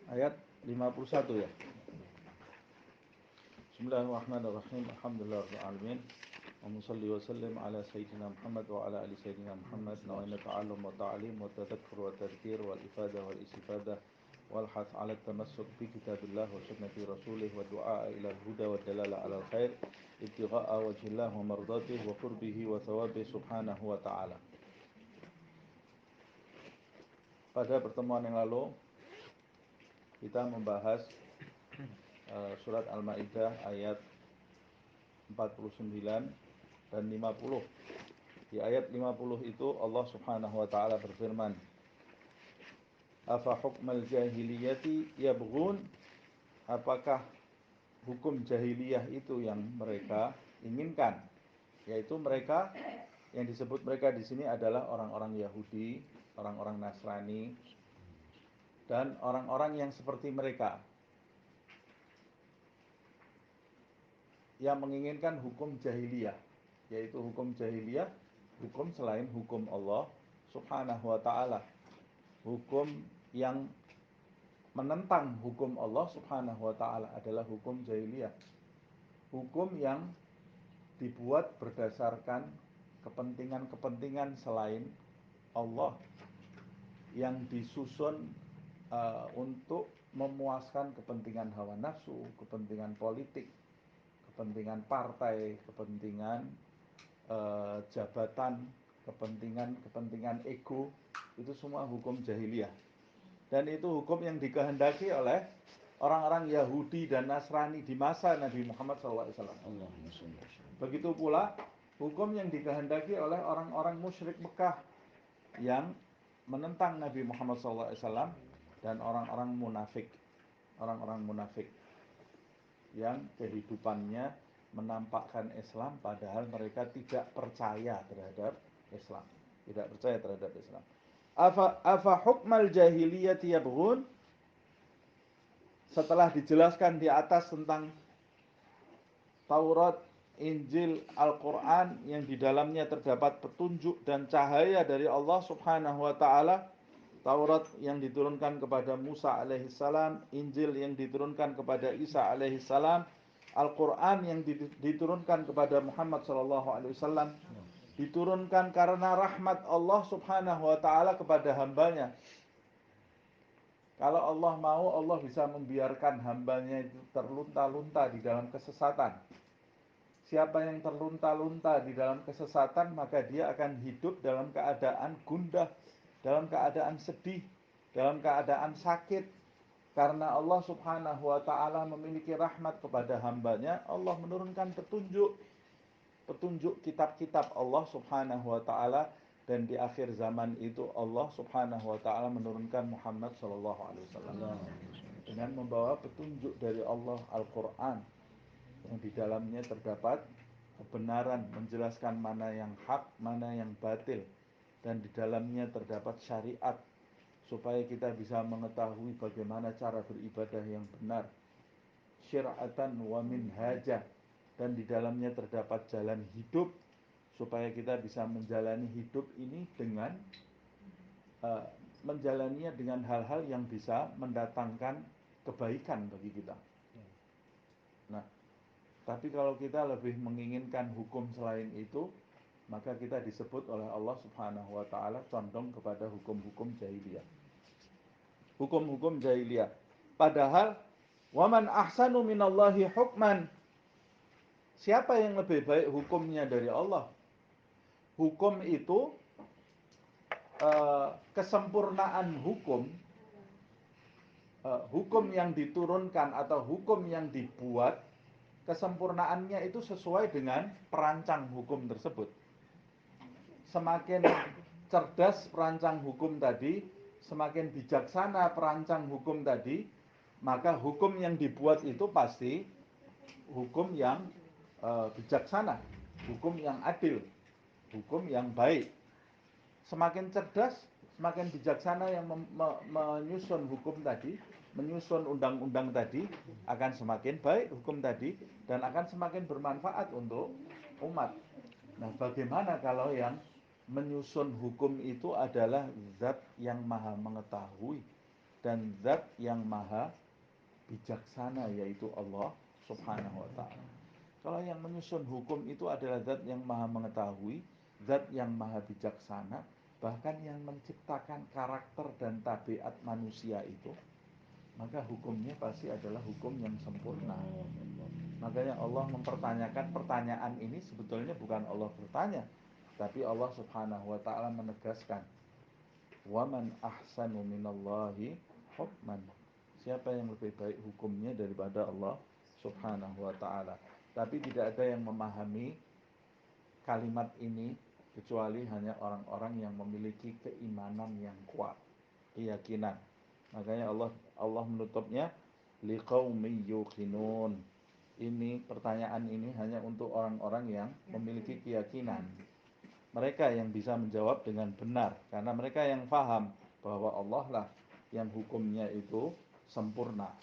ayat 51 ya. Bismillahirrahmanirrahim. Alhamdulillahirabbil alamin. Allahumma shalli wa sallim ala sayyidina Muhammad wa ala ali sayyidina Muhammad. Nawaitu ta'allum wa ta'lim wa tadhakkur wa tadhkir wal ifadah wal istifadah wal hath ala tamassuk bi kitabillah wa sunnati rasulih wa du'a ila al-huda wa dalalah ala al-khair ibtigha'a wajhillah wa mardatihi wa qurbihi wa thawabihi subhanahu wa ta'ala. Pada pertemuan yang lalu kita membahas surat Al-Maidah ayat 49 dan 50. Di ayat 50 itu Allah Subhanahu wa taala berfirman, "Afa hukmal jahiliyati yabghun?" Apakah hukum jahiliyah itu yang mereka inginkan? Yaitu mereka yang disebut mereka di sini adalah orang-orang Yahudi, orang-orang Nasrani, dan orang-orang yang seperti mereka, yang menginginkan hukum jahiliyah, yaitu hukum jahiliyah, hukum selain hukum Allah Subhanahu wa ta'ala, hukum yang menentang hukum Allah Subhanahu wa ta'ala adalah hukum jahiliyah, hukum yang dibuat berdasarkan kepentingan-kepentingan selain Allah, yang disusun untuk memuaskan kepentingan hawa nafsu, kepentingan politik, kepentingan partai, kepentingan jabatan, kepentingan ego. Itu semua hukum jahiliyah. Dan itu hukum yang dikehendaki oleh orang-orang Yahudi dan Nasrani di masa Nabi Muhammad SAW. Begitu pula hukum yang dikehendaki oleh orang-orang musyrik Mekah yang menentang Nabi Muhammad SAW dan orang-orang munafik. Orang-orang munafik yang kehidupannya menampakkan Islam padahal mereka tidak percaya terhadap Islam, tidak percaya terhadap Islam. Afa hukmal jahiliyati yabghun? Setelah dijelaskan di atas tentang Taurat, Injil, Al-Quran yang di dalamnya terdapat petunjuk dan cahaya dari Allah Subhanahu wa ta'ala, Taurat yang diturunkan kepada Musa alaihissalam, Injil yang diturunkan kepada Isa alaihissalam, Al-Quran yang diturunkan kepada Muhammad sallallahu alaihi wasallam, diturunkan karena rahmat Allah Subhanahu wa ta'ala kepada hambanya. Kalau Allah mau, Allah bisa membiarkan hambanya itu terlunta-lunta di dalam kesesatan. Siapa yang terlunta-lunta di dalam kesesatan, maka dia akan hidup dalam keadaan gundah, dalam keadaan sedih, dalam keadaan sakit. Karena Allah Subhanahu wa ta'ala memiliki rahmat kepada hambanya, Allah menurunkan petunjuk kitab-kitab Allah Subhanahu wa ta'ala. Dan di akhir zaman itu Allah Subhanahu wa ta'ala menurunkan Muhammad sallallahu alaihi wasallam dengan membawa petunjuk dari Allah, Al-Quran, yang di dalamnya terdapat kebenaran, menjelaskan mana yang hak, mana yang batil, dan di dalamnya terdapat syariat supaya kita bisa mengetahui bagaimana cara beribadah yang benar, syir'atan wa minhaja, dan di dalamnya terdapat jalan hidup supaya kita bisa menjalani hidup ini dengan menjalaninya dengan hal-hal yang bisa mendatangkan kebaikan bagi kita. Nah, tapi kalau kita lebih menginginkan hukum selain itu, maka kita disebut oleh Allah Subhanahu wa ta'ala condong kepada hukum-hukum jahiliyah, hukum-hukum jahiliyah. Padahal waman ahsanu minallahi hukman, siapa yang lebih baik hukumnya dari Allah? Hukum itu kesempurnaan hukum, hukum yang diturunkan atau hukum yang dibuat, kesempurnaannya itu sesuai dengan perancang hukum tersebut. Semakin cerdas perancang hukum tadi, semakin bijaksana perancang hukum tadi, maka hukum yang dibuat itu pasti hukum yang bijaksana, hukum yang adil, hukum yang baik. Semakin cerdas, semakin bijaksana yang menyusun hukum tadi, menyusun undang-undang tadi, akan semakin baik hukum tadi dan akan semakin bermanfaat untuk umat. Nah, bagaimana kalau yang menyusun hukum itu adalah zat yang maha mengetahui, dan zat yang maha bijaksana, yaitu Allah subhanahu wa ta'ala. Kalau yang menyusun hukum itu adalah zat yang maha mengetahui, zat yang maha bijaksana, bahkan yang menciptakan karakter dan tabiat manusia itu, maka hukumnya pasti adalah hukum yang sempurna. Makanya Allah mempertanyakan pertanyaan ini sebetulnya bukan Allah bertanya, tapi Allah subhanahu wa ta'ala menegaskan, waman ahsanu minallahi hukman. Siapa yang lebih baik hukumnya daripada Allah subhanahu wa ta'ala. Tapi tidak ada yang memahami kalimat ini kecuali hanya orang-orang yang memiliki keimanan yang kuat, keyakinan. Makanya Allah menutupnya liqaumin yuqinun. Ini pertanyaan ini hanya untuk orang-orang yang memiliki keyakinan. Mereka yang bisa menjawab dengan benar karena mereka yang paham bahwa Allah lah yang hukumnya itu sempurna.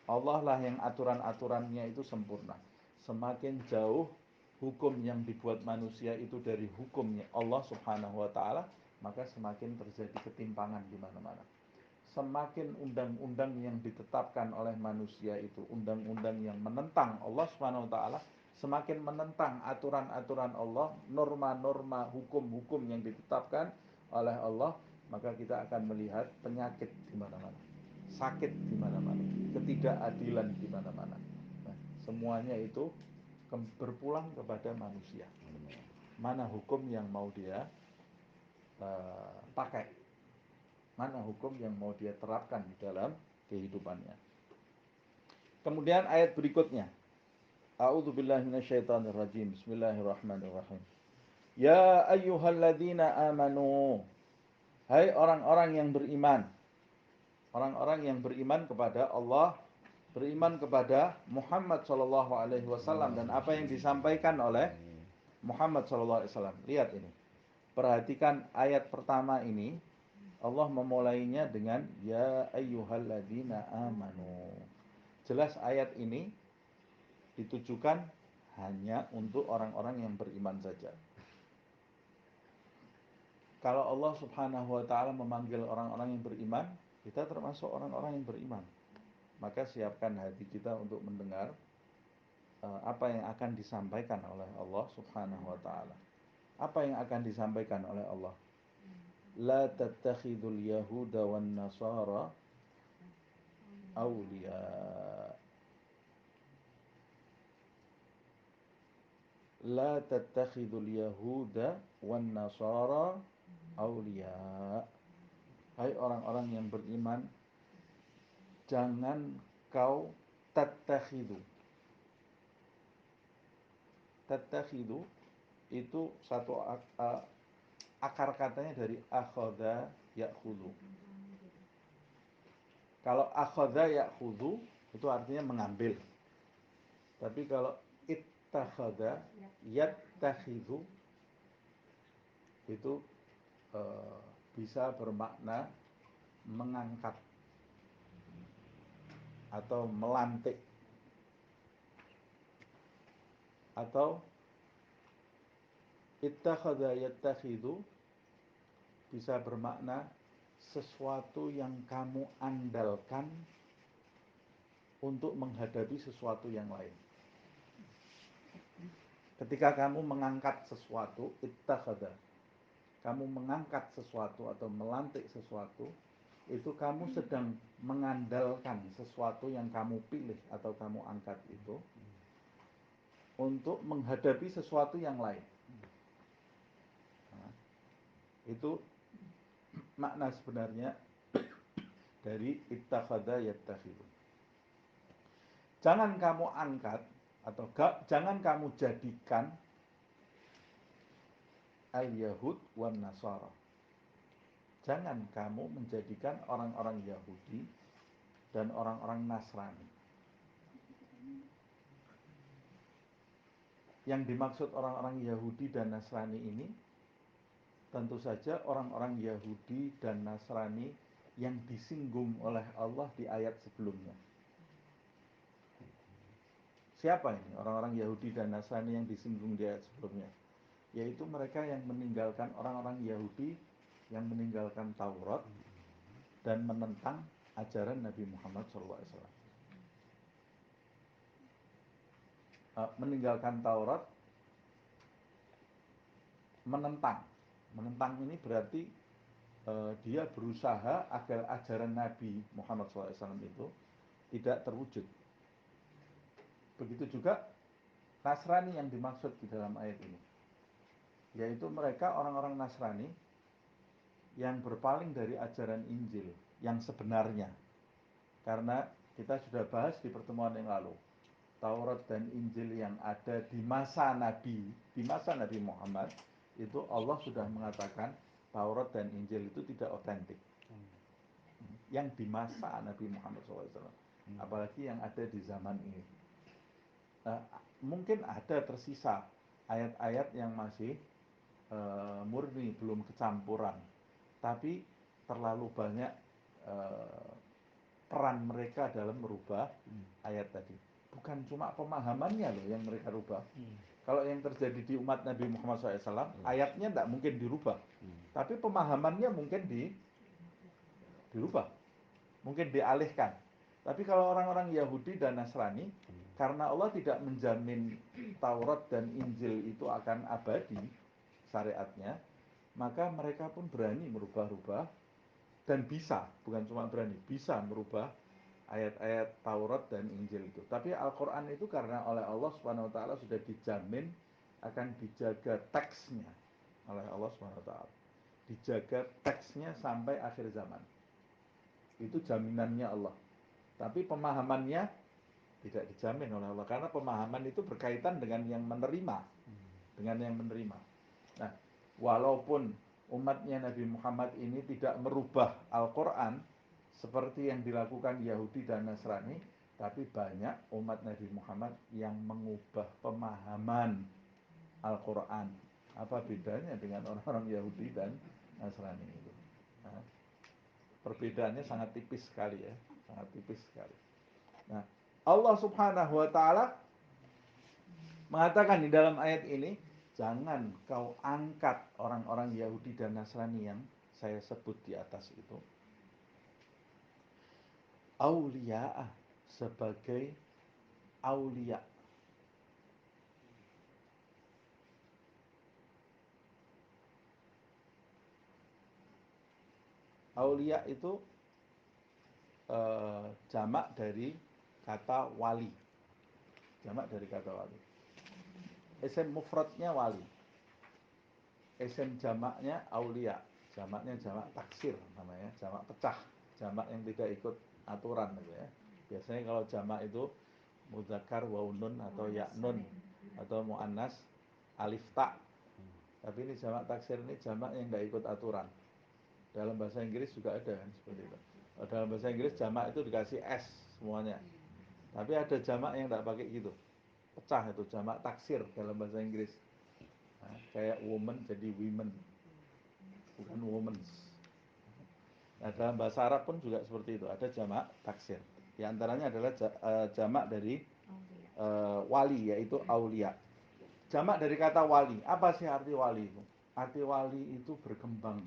Allah lah yang aturan-aturannya itu sempurna. Semakin jauh hukum yang dibuat manusia itu dari hukumnya Allah subhanahu wa ta'ala, maka semakin terjadi ketimpangan di mana-mana. Semakin undang-undang yang ditetapkan oleh manusia itu undang-undang yang menentang Allah subhanahu wa ta'ala, semakin menentang aturan-aturan Allah, norma-norma hukum-hukum yang ditetapkan oleh Allah, maka kita akan melihat penyakit di mana-mana, sakit di mana-mana, ketidakadilan di mana-mana. Nah, semuanya itu berpulang kepada manusia. Mana hukum yang mau dia pakai, mana hukum yang mau dia terapkan di dalam kehidupannya. Kemudian ayat berikutnya, a'udzubillahi minasyaitonirrajim, bismillahirrahmanirrahim. Ya ayyuhalladzina amanu, hai orang-orang yang beriman, orang-orang yang beriman kepada Allah, beriman kepada Muhammad sallallahu alaihi wasallam dan apa yang disampaikan oleh Muhammad sallallahu alaihi wasallam. Lihat ini. Perhatikan ayat pertama ini. Allah memulainya dengan ya ayyuhalladzina amanu. Jelas ayat ini ditujukan hanya untuk orang-orang yang beriman saja. Kalau Allah subhanahu wa ta'ala memanggil orang-orang yang beriman, kita termasuk orang-orang yang beriman. Maka siapkan hati kita untuk mendengar apa yang akan disampaikan oleh Allah subhanahu wa ta'ala. Apa yang akan disampaikan oleh Allah? La tattakhidul yahuda wan nasara awliya. La tattakhidul yahuda wan nasara awliya. Hai orang-orang yang beriman, jangan kau tattakhidu. Tattakhidu itu satu akar katanya dari akhadha ya'khudhu. Kalau akhadha ya'khudhu itu artinya mengambil. Tapi kalau ittakhadha yattakhidhu itu bisa bermakna mengangkat atau melantik, atau ittakhadha yattakhidhu bisa bermakna sesuatu yang kamu andalkan untuk menghadapi sesuatu yang lain. Ketika kamu mengangkat sesuatu, ittakhadha, kamu mengangkat sesuatu atau melantik sesuatu, itu kamu sedang mengandalkan sesuatu yang kamu pilih atau kamu angkat itu untuk menghadapi sesuatu yang lain. Nah, itu makna sebenarnya dari ittakhadha yattakhidhu. Jangan kamu angkat atau jangan kamu jadikan al-yahud wan nasara. Jangan kamu menjadikan orang-orang Yahudi dan orang-orang Nasrani. Yang dimaksud orang-orang Yahudi dan Nasrani ini tentu saja orang-orang Yahudi dan Nasrani yang disinggung oleh Allah di ayat sebelumnya. Siapa ini orang-orang Yahudi dan Nasrani yang disinggung di ayat sebelumnya? Yaitu mereka yang meninggalkan, orang-orang Yahudi yang meninggalkan Taurat dan menentang ajaran Nabi Muhammad SAW. Meninggalkan Taurat, menentang ini berarti dia berusaha agar ajaran Nabi Muhammad SAW itu tidak terwujud. Begitu juga Nasrani yang dimaksud di dalam ayat ini, yaitu mereka orang-orang Nasrani yang berpaling dari ajaran Injil yang sebenarnya. Karena kita sudah bahas di pertemuan yang lalu, Taurat dan Injil yang ada di masa Nabi Muhammad, itu Allah sudah mengatakan Taurat dan Injil itu tidak otentik. Yang di masa Nabi Muhammad SAW, apalagi yang ada di zaman ini. Mungkin ada tersisa ayat-ayat yang masih murni, belum kecampuran, tapi terlalu banyak peran mereka dalam merubah ayat tadi. Bukan cuma pemahamannya loh yang mereka rubah. Kalau yang terjadi di umat Nabi Muhammad SAW, ayatnya tidak mungkin dirubah, tapi pemahamannya mungkin dirubah, mungkin dialihkan. Tapi kalau orang-orang Yahudi dan Nasrani, karena Allah tidak menjamin Taurat dan Injil itu akan abadi syariatnya, maka mereka pun berani merubah-rubah, dan bisa, bukan cuma berani, bisa merubah ayat-ayat Taurat dan Injil itu. Tapi Al-Quran itu karena oleh Allah Subhanahu Wa Taala sudah dijamin akan dijaga teksnya oleh Allah Subhanahu Wa Taala, dijaga teksnya sampai akhir zaman. Itu jaminannya Allah. Tapi pemahamannya tidak dijamin oleh Allah, karena pemahaman itu berkaitan dengan yang menerima, Nah, walaupun umatnya Nabi Muhammad ini tidak merubah Al-Quran seperti yang dilakukan Yahudi dan Nasrani, tapi banyak umat Nabi Muhammad yang mengubah pemahaman Al-Quran. Apa bedanya dengan orang-orang Yahudi dan Nasrani itu? Nah, perbedaannya sangat tipis sekali ya, sangat tipis sekali. Nah, Allah Subhanahu Wa Taala mengatakan di dalam ayat ini, jangan kau angkat orang-orang Yahudi dan Nasrani yang saya sebut di atas itu auliya, sebagai aulia. Aulia itu jamak dari kata wali. Jamak dari kata wali. Isim mufradnya wali. Isim jamaknya aulia. Jamaknya jamak taksir namanya, jamak pecah, jamak yang tidak ikut aturan gitu ya. Biasanya kalau jamak itu mudzakkar waw nun atau ya nun, atau muannas alif ta. Tapi ini jamak taksir, ini jamak yang tidak ikut aturan. Dalam bahasa Inggris juga ada kan seperti itu. Dalam bahasa Inggris jamak itu dikasih s semuanya. Tapi ada jamak yang tidak pakai gitu. Pecah, itu jamak taksir dalam bahasa Inggris. Nah, kayak woman jadi women, bukan womens. Nah, dalam bahasa Arab pun juga seperti itu, ada jamak taksir. Di antaranya adalah jamak dari wali, yaitu aulia. Jamak dari kata wali. Apa sih arti wali itu? Arti wali itu berkembang,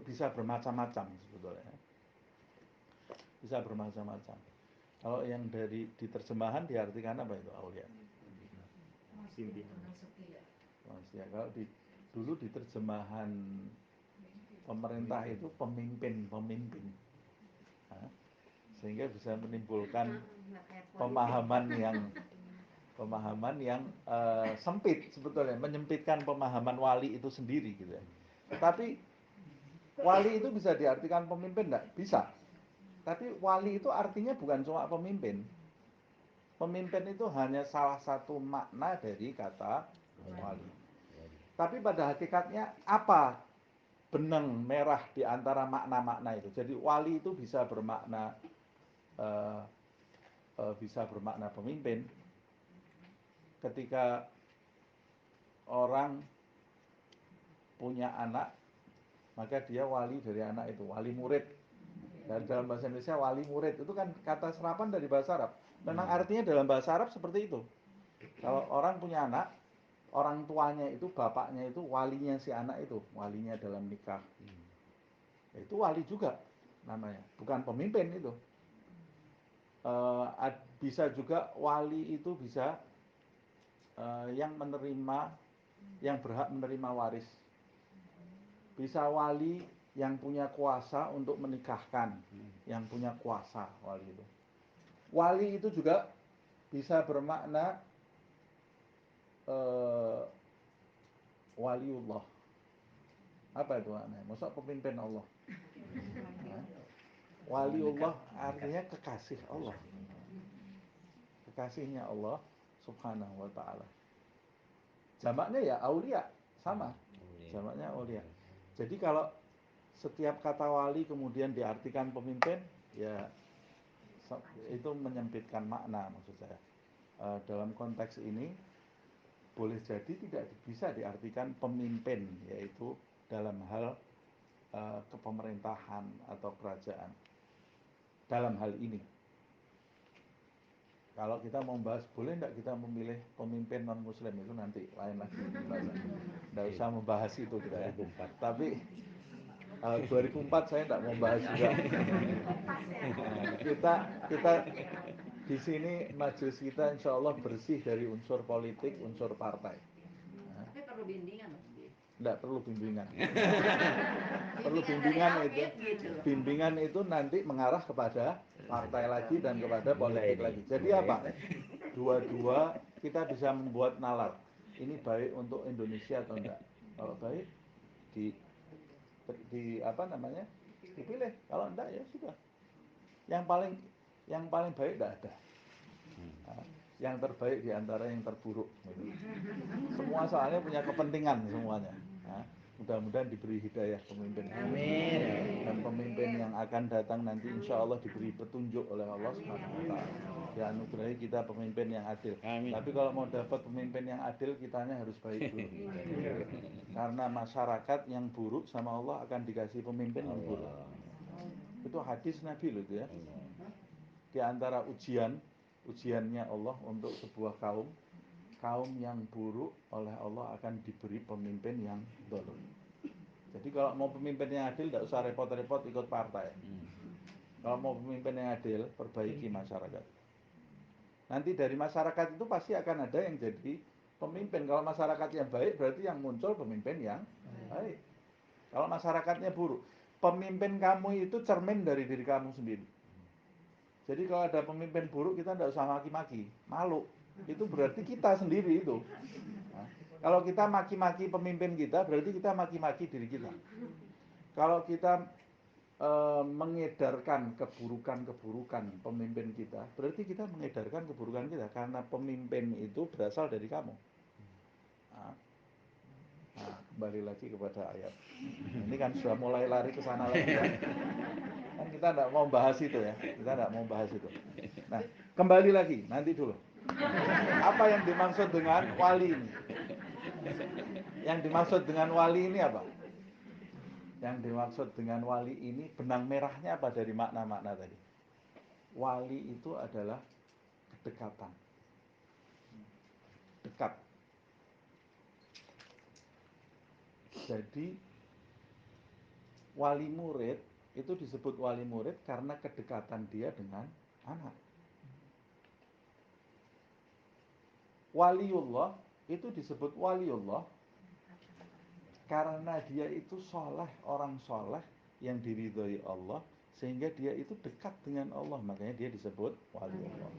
bisa bermacam-macam sebetulnya. Bisa bermacam-macam. Kalau yang dari di terjemahan diartikan apa itu aulia? Ya, kalau dulu di terjemahan pemerintah itu pemimpin. Nah, sehingga bisa menimbulkan pemahaman yang sempit sebetulnya, menyempitkan pemahaman wali itu sendiri gitu ya. Tapi wali itu bisa diartikan pemimpin enggak? Bisa. Tapi wali itu artinya bukan cuma pemimpin. Pemimpin itu hanya salah satu makna dari kata wali. Tapi pada hakikatnya apa benang merah di antara makna-makna itu? Jadi wali itu bisa bermakna pemimpin. Ketika orang punya anak, maka dia wali dari anak itu, wali murid. Dan dalam bahasa Indonesia wali murid itu kan kata serapan dari bahasa Arab. Memang artinya dalam bahasa Arab seperti itu. Kalau orang punya anak, orang tuanya itu, bapaknya itu walinya si anak itu, walinya dalam nikah. Itu wali juga. namanya, bukan pemimpin itu. Bisa juga wali itu bisa yang berhak menerima waris. Bisa wali yang punya kuasa untuk menikahkan, yang punya kuasa wali itu. Wali itu juga bisa bermakna waliullah. Apa itu maknanya? Maksud pemimpin Allah. Waliullah artinya kekasih Allah. Kekasihnya Allah Subhanahu wa ta'ala. Jamaknya ya aulia, sama. Jamaknya aulia. Jadi kalau setiap kata wali kemudian diartikan pemimpin, ya itu menyempitkan makna maksud saya. Dalam konteks ini boleh jadi tidak bisa diartikan pemimpin, yaitu dalam hal kepemerintahan atau kerajaan. Dalam hal ini, kalau kita mau bahas, boleh tidak kita memilih pemimpin non muslim, itu nanti lain lagi. Tidak usah membahas itu kita ya. Tapi 2004 saya tidak mau bahas juga. Kita di sini majelis kita insya Allah bersih dari unsur politik, unsur partai. Tapi perlu bimbingan. Tidak perlu bimbingan. Perlu bimbingan itu. Bimbingan itu nanti mengarah kepada partai lagi dan kepada politik lagi. Jadi apa? Dua-dua kita bisa membuat nalar. Ini baik untuk Indonesia atau enggak? Kalau baik di apa namanya? Dipilih. Kalau enggak ya sudah. Yang paling baik enggak ada. Yang terbaik di antara yang terburuk. Semua soalnya punya kepentingan semuanya. Mudah-mudahan diberi hidayah pemimpin. Amin. Dan pemimpin yang akan datang nanti insya Allah diberi petunjuk oleh Allah SWT. Dianugerahi kita pemimpin yang adil. Amin. Tapi kalau mau dapat pemimpin yang adil, kitanya harus baik dulu. Karena masyarakat yang buruk sama Allah akan dikasih pemimpin yang buruk. Itu hadis Nabi loh itu ya. Di antara ujiannya Allah untuk sebuah kaum yang buruk oleh Allah akan diberi pemimpin yang zalim. Jadi kalau mau pemimpin yang adil tidak usah repot-repot ikut partai. Kalau mau pemimpin yang adil, perbaiki masyarakat. Nanti dari masyarakat itu pasti akan ada yang jadi pemimpin. Kalau masyarakat yang baik berarti yang muncul pemimpin yang baik. Kalau masyarakatnya buruk, pemimpin kamu itu cermin dari diri kamu sendiri. Jadi kalau ada pemimpin buruk kita tidak usah maki-maki, malu. Itu berarti kita sendiri itu. Nah, kalau kita maki-maki pemimpin kita, berarti kita maki-maki diri kita. Kalau kita mengedarkan keburukan-keburukan pemimpin kita, berarti kita mengedarkan keburukan kita, karena pemimpin itu berasal dari kamu. Nah, kembali lagi kepada ayat. Ini kan sudah mulai lari ke sana lagi kan. Kan kita tidak mau bahas itu ya, kita tidak mau bahas itu. Nah, kembali lagi, nanti dulu. Apa yang dimaksud dengan wali ini? Yang dimaksud dengan wali ini apa? Yang dimaksud dengan wali ini, benang merahnya apa dari makna-makna tadi? Wali itu adalah kedekatan. Dekat. Jadi wali murid itu disebut wali murid karena kedekatan dia dengan anak. Waliullah itu disebut waliullah karena dia itu soleh, orang soleh yang diridhoi Allah, sehingga dia itu dekat dengan Allah, makanya dia disebut waliullah.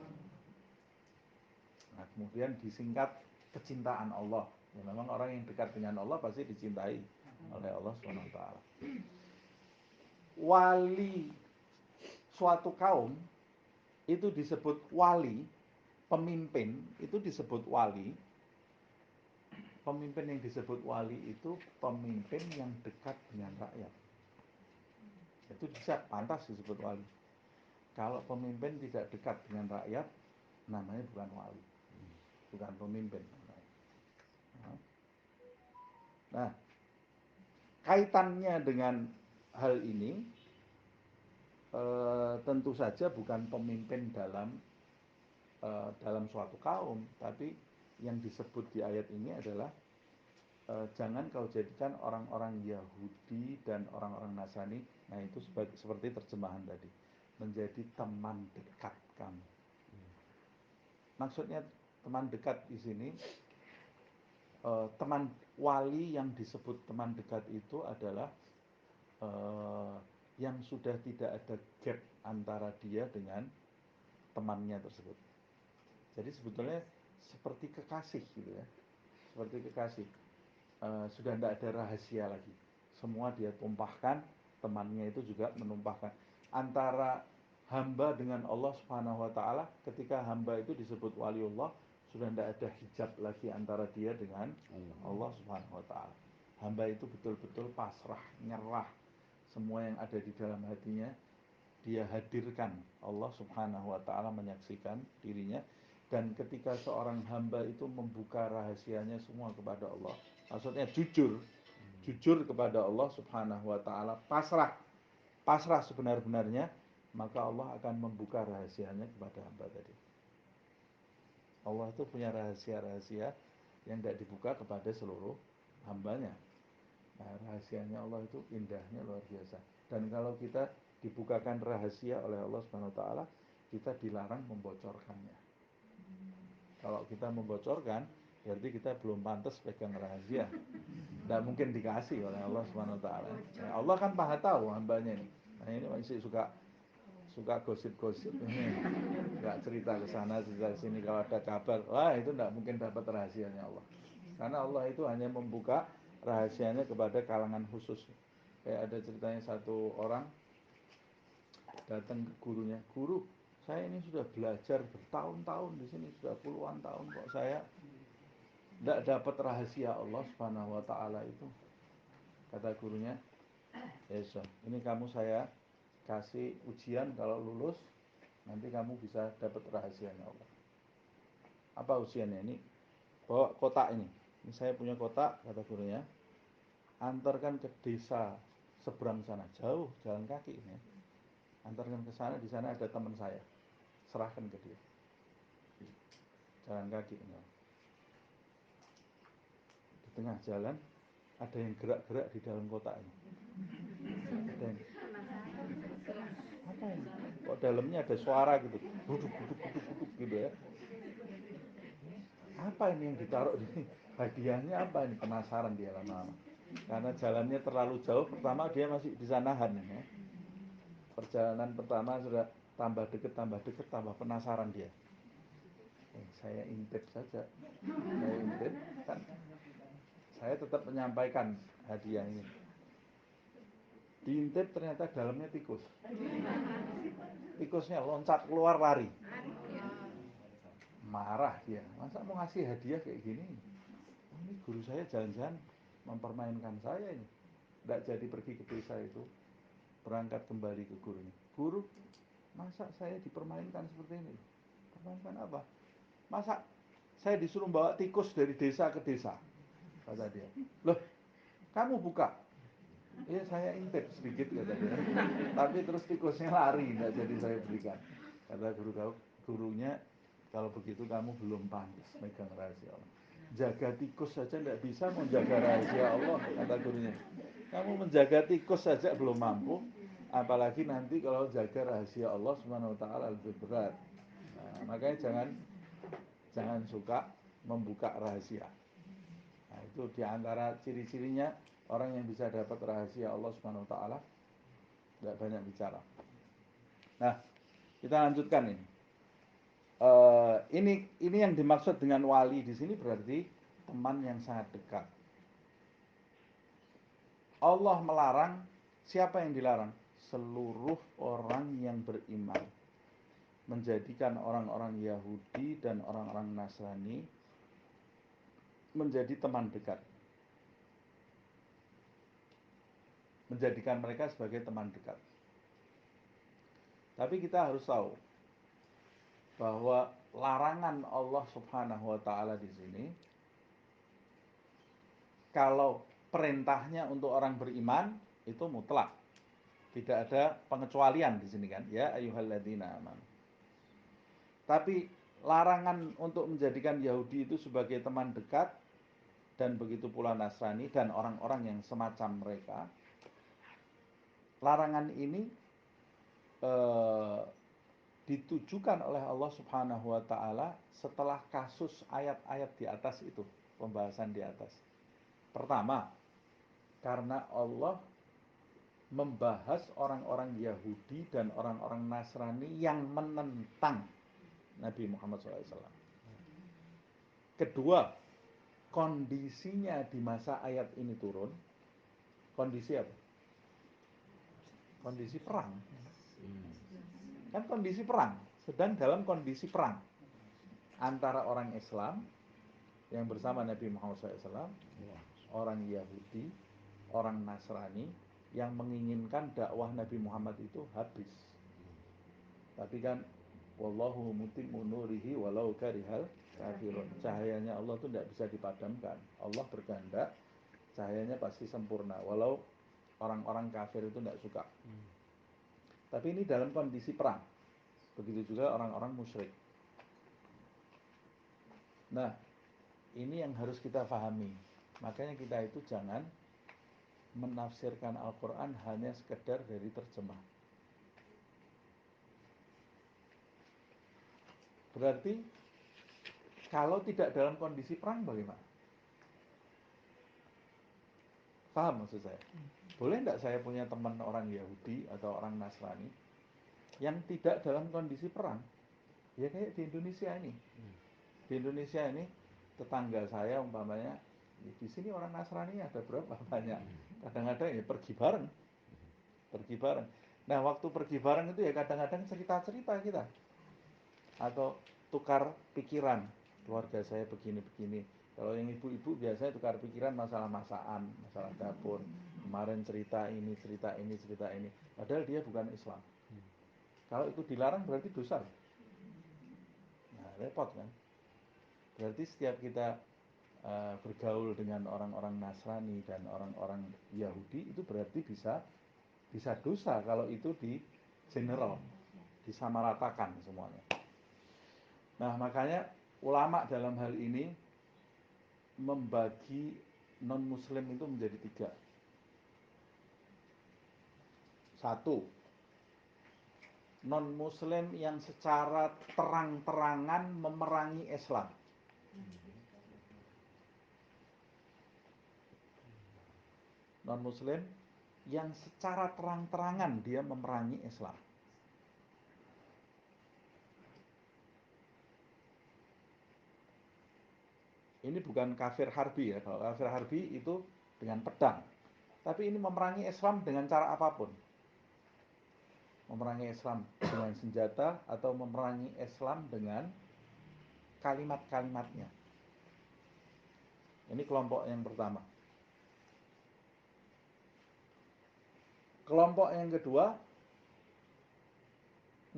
Nah, kemudian disingkat kecintaan Allah. Ya, memang orang yang dekat dengan Allah pasti dicintai oleh Allah SWT. Wali suatu kaum itu disebut wali, pemimpin itu disebut wali. Pemimpin yang disebut wali itu pemimpin yang dekat dengan rakyat. Itu bisa pantas disebut wali. Kalau pemimpin tidak dekat dengan rakyat, namanya bukan wali, bukan pemimpin. Nah, kaitannya dengan hal ini tentu saja bukan pemimpin dalam suatu kaum, tapi yang disebut di ayat ini adalah jangan kau jadikan orang-orang Yahudi dan orang-orang Nasrani Nah, itu seperti terjemahan tadi, menjadi teman dekat kamu. Maksudnya teman dekat di sini, teman wali yang disebut teman dekat itu adalah yang sudah tidak ada gap antara dia dengan temannya tersebut. Jadi sebetulnya seperti kekasih gitu ya, seperti kekasih. Sudah tidak ada rahasia lagi. Semua dia tumpahkan, temannya itu juga menumpahkan. Antara hamba dengan Allah Subhanahu wa taala, ketika hamba itu disebut waliullah, sudah tidak ada hijab lagi antara dia dengan Allah Subhanahu wa taala. Hamba itu betul-betul pasrah, nyerah. Semua yang ada di dalam hatinya dia hadirkan. Allah Subhanahu wa taala menyaksikan dirinya, dan ketika seorang hamba itu membuka rahasianya semua kepada Allah, maksudnya jujur kepada Allah Subhanahu wa taala, pasrah sebenar-benarnya, maka Allah akan membuka rahasianya kepada hamba tadi. Allah itu punya rahasia-rahasia yang tidak dibuka kepada seluruh hambanya. Nah, rahasianya Allah itu indahnya luar biasa. Dan kalau kita dibukakan rahasia oleh Allah Subhanahu wa taala, kita dilarang membocorkannya. Kalau kita membocorkan, berarti kita belum pantas pegang rahasia. Tidak mungkin dikasih oleh Allah Subhanahu wa taala. Nah, Allah kan Maha tahu hambanya ini. Nah, ini masih suka gosip-gosip ini. Enggak cerita ke sana, cerita ke sini, kalau ada kabar, wah itu tidak mungkin dapat rahasianya Allah. Karena Allah itu hanya membuka rahasianya kepada kalangan khusus. Kayak ada ceritanya satu orang datang ke gurunya, "Guru, saya ini sudah belajar bertahun-tahun di sini, sudah puluhan tahun, kok saya tidak dapat rahasia Allah Subhanahu wa taala itu." Kata gurunya, "Yes, ini kamu saya kasih ujian, kalau lulus nanti kamu bisa dapat rahasianya Allah." "Apa ujiannya?" "Ini bawa kotak ini. Ini saya punya kotak," kata gurunya. "Antarkan ke desa seberang sana, jauh jalan kaki ini. Antarkan ke sana, di sana ada teman saya. Serahkan ke dia." Jalan kaki ini. Di tengah jalan ada yang gerak-gerak di dalam kotak ini. Ada yang, apa ini? Kok dalamnya ada suara gitu, duduk gitu ya. Apa ini yang ditaruh di sini? Hadiahnya apa ini? Penasaran dia lama-lama. Karena jalannya terlalu jauh, pertama dia masih bisa nahan ya. Perjalanan pertama sudah tambah deket, tambah penasaran dia. Saya intip saja. Saya intip, kan saya tetap menyampaikan hadiah ini. Diintip ternyata dalamnya tikus. Tikusnya loncat keluar lari. Marah dia, masa mau ngasih hadiah kayak gini? Ini guru saya jalan-jalan mempermainkan saya ini. Tidak jadi pergi ke desa itu, berangkat kembali ke gurunya. "Guru, masa saya dipermainkan seperti ini?" "Permainkan apa?" "Masa saya disuruh bawa tikus dari desa ke desa," kata dia. "Loh, kamu buka?" "Iya, saya intip sedikit," kata dia. "Tapi terus tikusnya lari, tidak jadi saya berikan." Kata gurunya, "Kalau begitu kamu belum pantas megang rahasia Allah. Jaga tikus saja tidak bisa, mau jaga rahasia Allah," kata gurunya. "Kamu menjaga tikus saja belum mampu, apalagi nanti kalau jaga rahasia Allah Subhanahu wa taala lebih berat." Nah, makanya jangan suka membuka rahasia. Nah, itu diantara ciri-cirinya orang yang bisa dapat rahasia Allah Subhanahu wa taala, tidak banyak bicara. Nah, kita lanjutkan ini. Ini yang dimaksud dengan wali di sini berarti teman yang sangat dekat. Allah melarang, siapa yang dilarang? Seluruh orang yang beriman. Menjadikan orang-orang Yahudi dan orang-orang Nasrani menjadi teman dekat. Menjadikan mereka sebagai teman dekat. Tapi kita harus tahu bahwa larangan Allah Subhanahu wa taala di sini, kalau perintahnya untuk orang beriman itu mutlak. Tidak ada pengecualian di sini kan, ya ayyuhalladzina amanu. Tapi larangan untuk menjadikan Yahudi itu sebagai teman dekat, dan begitu pula Nasrani dan orang-orang yang semacam mereka, larangan ini eh, ditujukan oleh Allah Subhanahu wa taala setelah kasus ayat-ayat di atas itu, pembahasan di atas. Pertama, karena Allah membahas orang-orang Yahudi dan orang-orang Nasrani yang menentang Nabi Muhammad SAW. Kedua, kondisinya di masa ayat ini turun, kondisi apa? Kondisi perang. Kan kondisi perang, sedang dalam kondisi perang antara orang Islam yang bersama Nabi Muhammad SAW, orang Yahudi, orang Nasrani yang menginginkan dakwah Nabi Muhammad itu habis. Tapi kan wallahu mutimmu nurihi walau karihal kafirun. Cahayanya Allah itu tidak bisa dipadamkan. Allah berkehendak cahayanya pasti sempurna walau orang-orang kafir itu tidak suka. Tapi ini dalam kondisi perang. Begitu juga orang-orang musyrik. Nah, ini yang harus kita pahami. Makanya kita itu jangan menafsirkan Al-Quran hanya sekedar dari terjemah. Berarti kalau tidak dalam kondisi perang bagaimana? Paham maksud saya? Boleh tidak saya punya teman orang Yahudi atau orang Nasrani yang tidak dalam kondisi perang? Ya kayak di Indonesia ini. Di Indonesia ini tetangga saya umpamanya di sini orang Nasrani ada berapa banyak. Kadang-kadang ya pergi bareng. Pergi bareng. Nah, waktu pergi bareng itu ya kadang-kadang cerita-cerita kita. Atau tukar pikiran. Keluarga saya begini-begini. Kalau yang ibu-ibu biasanya tukar pikiran masalah masakan, masalah dapur. Kemarin cerita ini, cerita ini, cerita ini. Padahal dia bukan Islam. Kalau itu dilarang berarti dosa. Nah, repot kan? Berarti setiap kita bergaul dengan orang-orang Nasrani dan orang-orang Yahudi itu berarti bisa dosa kalau itu di general, disamaratakan semuanya. Nah, makanya ulama dalam hal ini membagi non-muslim itu menjadi 3. Satu, non-muslim yang secara terang-terangan memerangi Islam. Non-muslim yang secara terang-terangan dia memerangi Islam. Ini bukan kafir harbi ya. Kalau kafir harbi itu dengan pedang. Tapi ini memerangi Islam dengan cara apapun. Memerangi Islam dengan senjata atau memerangi Islam dengan kalimat-kalimatnya. Ini kelompok yang pertama. Kelompok yang kedua,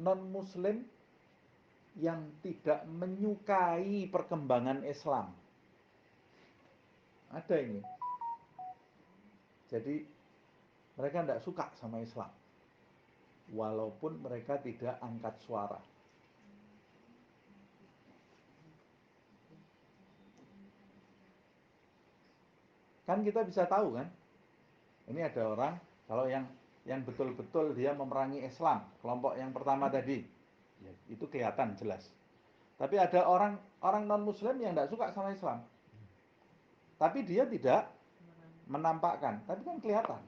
non-muslim yang tidak menyukai perkembangan Islam. Ada ini. Jadi mereka tidak suka sama Islam. Walaupun mereka tidak angkat suara. Kan kita bisa tahu kan? Ini ada orang kalau yang betul-betul dia memerangi Islam, kelompok yang pertama tadi. Ya, itu kelihatan jelas. Tapi ada orang non-muslim yang tidak suka sama Islam. Tapi dia tidak menampakkan, tapi kan kelihatan.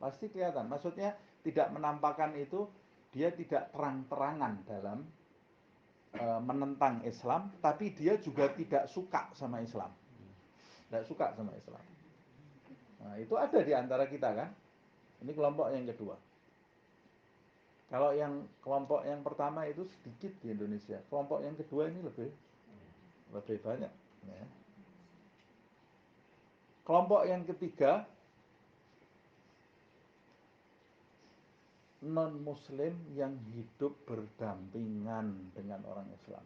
Pasti kelihatan. Maksudnya tidak menampakkan itu dia tidak terang-terangan dalam menentang Islam, tapi dia juga tidak suka sama Islam. Tidak suka sama Islam. Nah, itu ada di antara kita kan. Ini kelompok yang kedua. Kalau yang kelompok yang pertama itu sedikit di Indonesia. Kelompok yang kedua ini lebih banyak. Ya. Kelompok yang ketiga, non-muslim yang hidup berdampingan dengan orang Islam.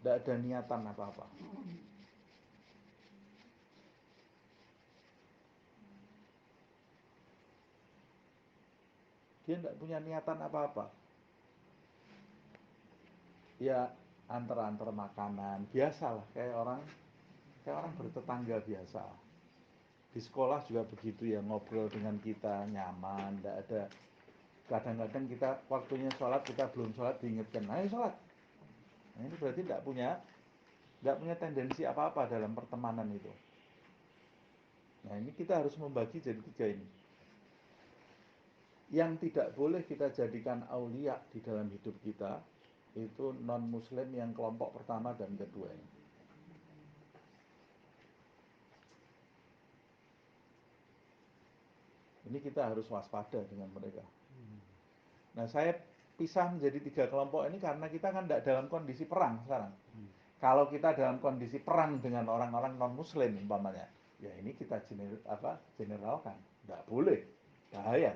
Tidak ada niatan apa-apa. Dia tidak punya niatan apa-apa. Ya antar-antar makanan, biasalah kayak orang bertetangga biasa. Di sekolah juga begitu ya, ngobrol dengan kita nyaman, tidak ada. Kadang-kadang kita waktunya sholat, kita belum sholat diingatkan, ayo sholat. Nah, ini berarti tidak punya tendensi apa-apa dalam pertemanan itu. Nah, ini kita harus membagi jadi 3 ini. Yang tidak boleh kita jadikan aulia di dalam hidup kita itu non-muslim yang kelompok pertama dan kedua ini. Ini kita harus waspada dengan mereka. Nah, saya pisah menjadi 3 kelompok ini karena kita kan tidak dalam kondisi perang sekarang. Kalau kita dalam kondisi perang dengan orang-orang non-muslim umpamanya, ya ini kita generalkan. Tidak boleh, bahaya.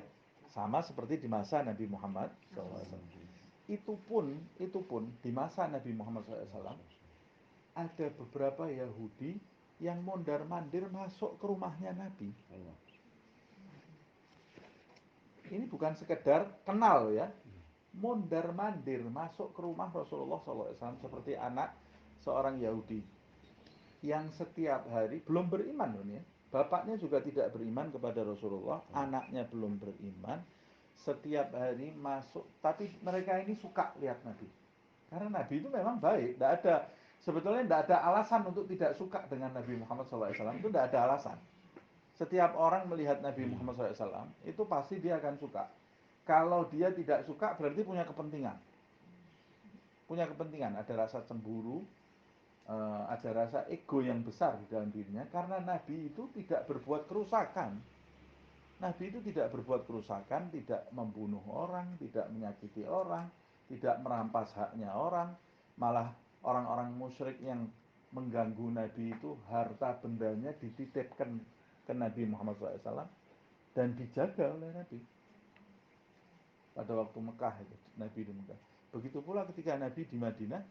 Sama seperti di masa Nabi Muhammad SAW. Itu pun di masa Nabi Muhammad SAW ada beberapa Yahudi yang mondar-mandir masuk ke rumahnya Nabi. Ini bukan sekedar kenal ya, mondar-mandir masuk ke rumah Rasulullah SAW seperti anak seorang Yahudi yang setiap hari belum beriman loh ya. Bapaknya juga tidak beriman kepada Rasulullah, anaknya belum beriman, setiap hari masuk, tapi mereka ini suka lihat Nabi. Karena Nabi itu memang baik, sebetulnya tidak ada alasan untuk tidak suka dengan Nabi Muhammad SAW, itu tidak ada alasan. Setiap orang melihat Nabi Muhammad SAW, itu pasti dia akan suka. Kalau dia tidak suka, berarti punya kepentingan. Punya kepentingan, ada rasa cemburu, ada rasa ego yang besar di dalam dirinya, karena Nabi itu tidak berbuat kerusakan. Nabi itu tidak berbuat kerusakan, tidak membunuh orang, tidak menyakiti orang, tidak merampas haknya orang, malah orang-orang musyrik yang mengganggu Nabi itu harta bendanya dititipkan ke Nabi Muhammad SAW dan dijaga oleh Nabi pada waktu Mekah itu, Nabi di Mekah. Begitu pula ketika Nabi di Madinah,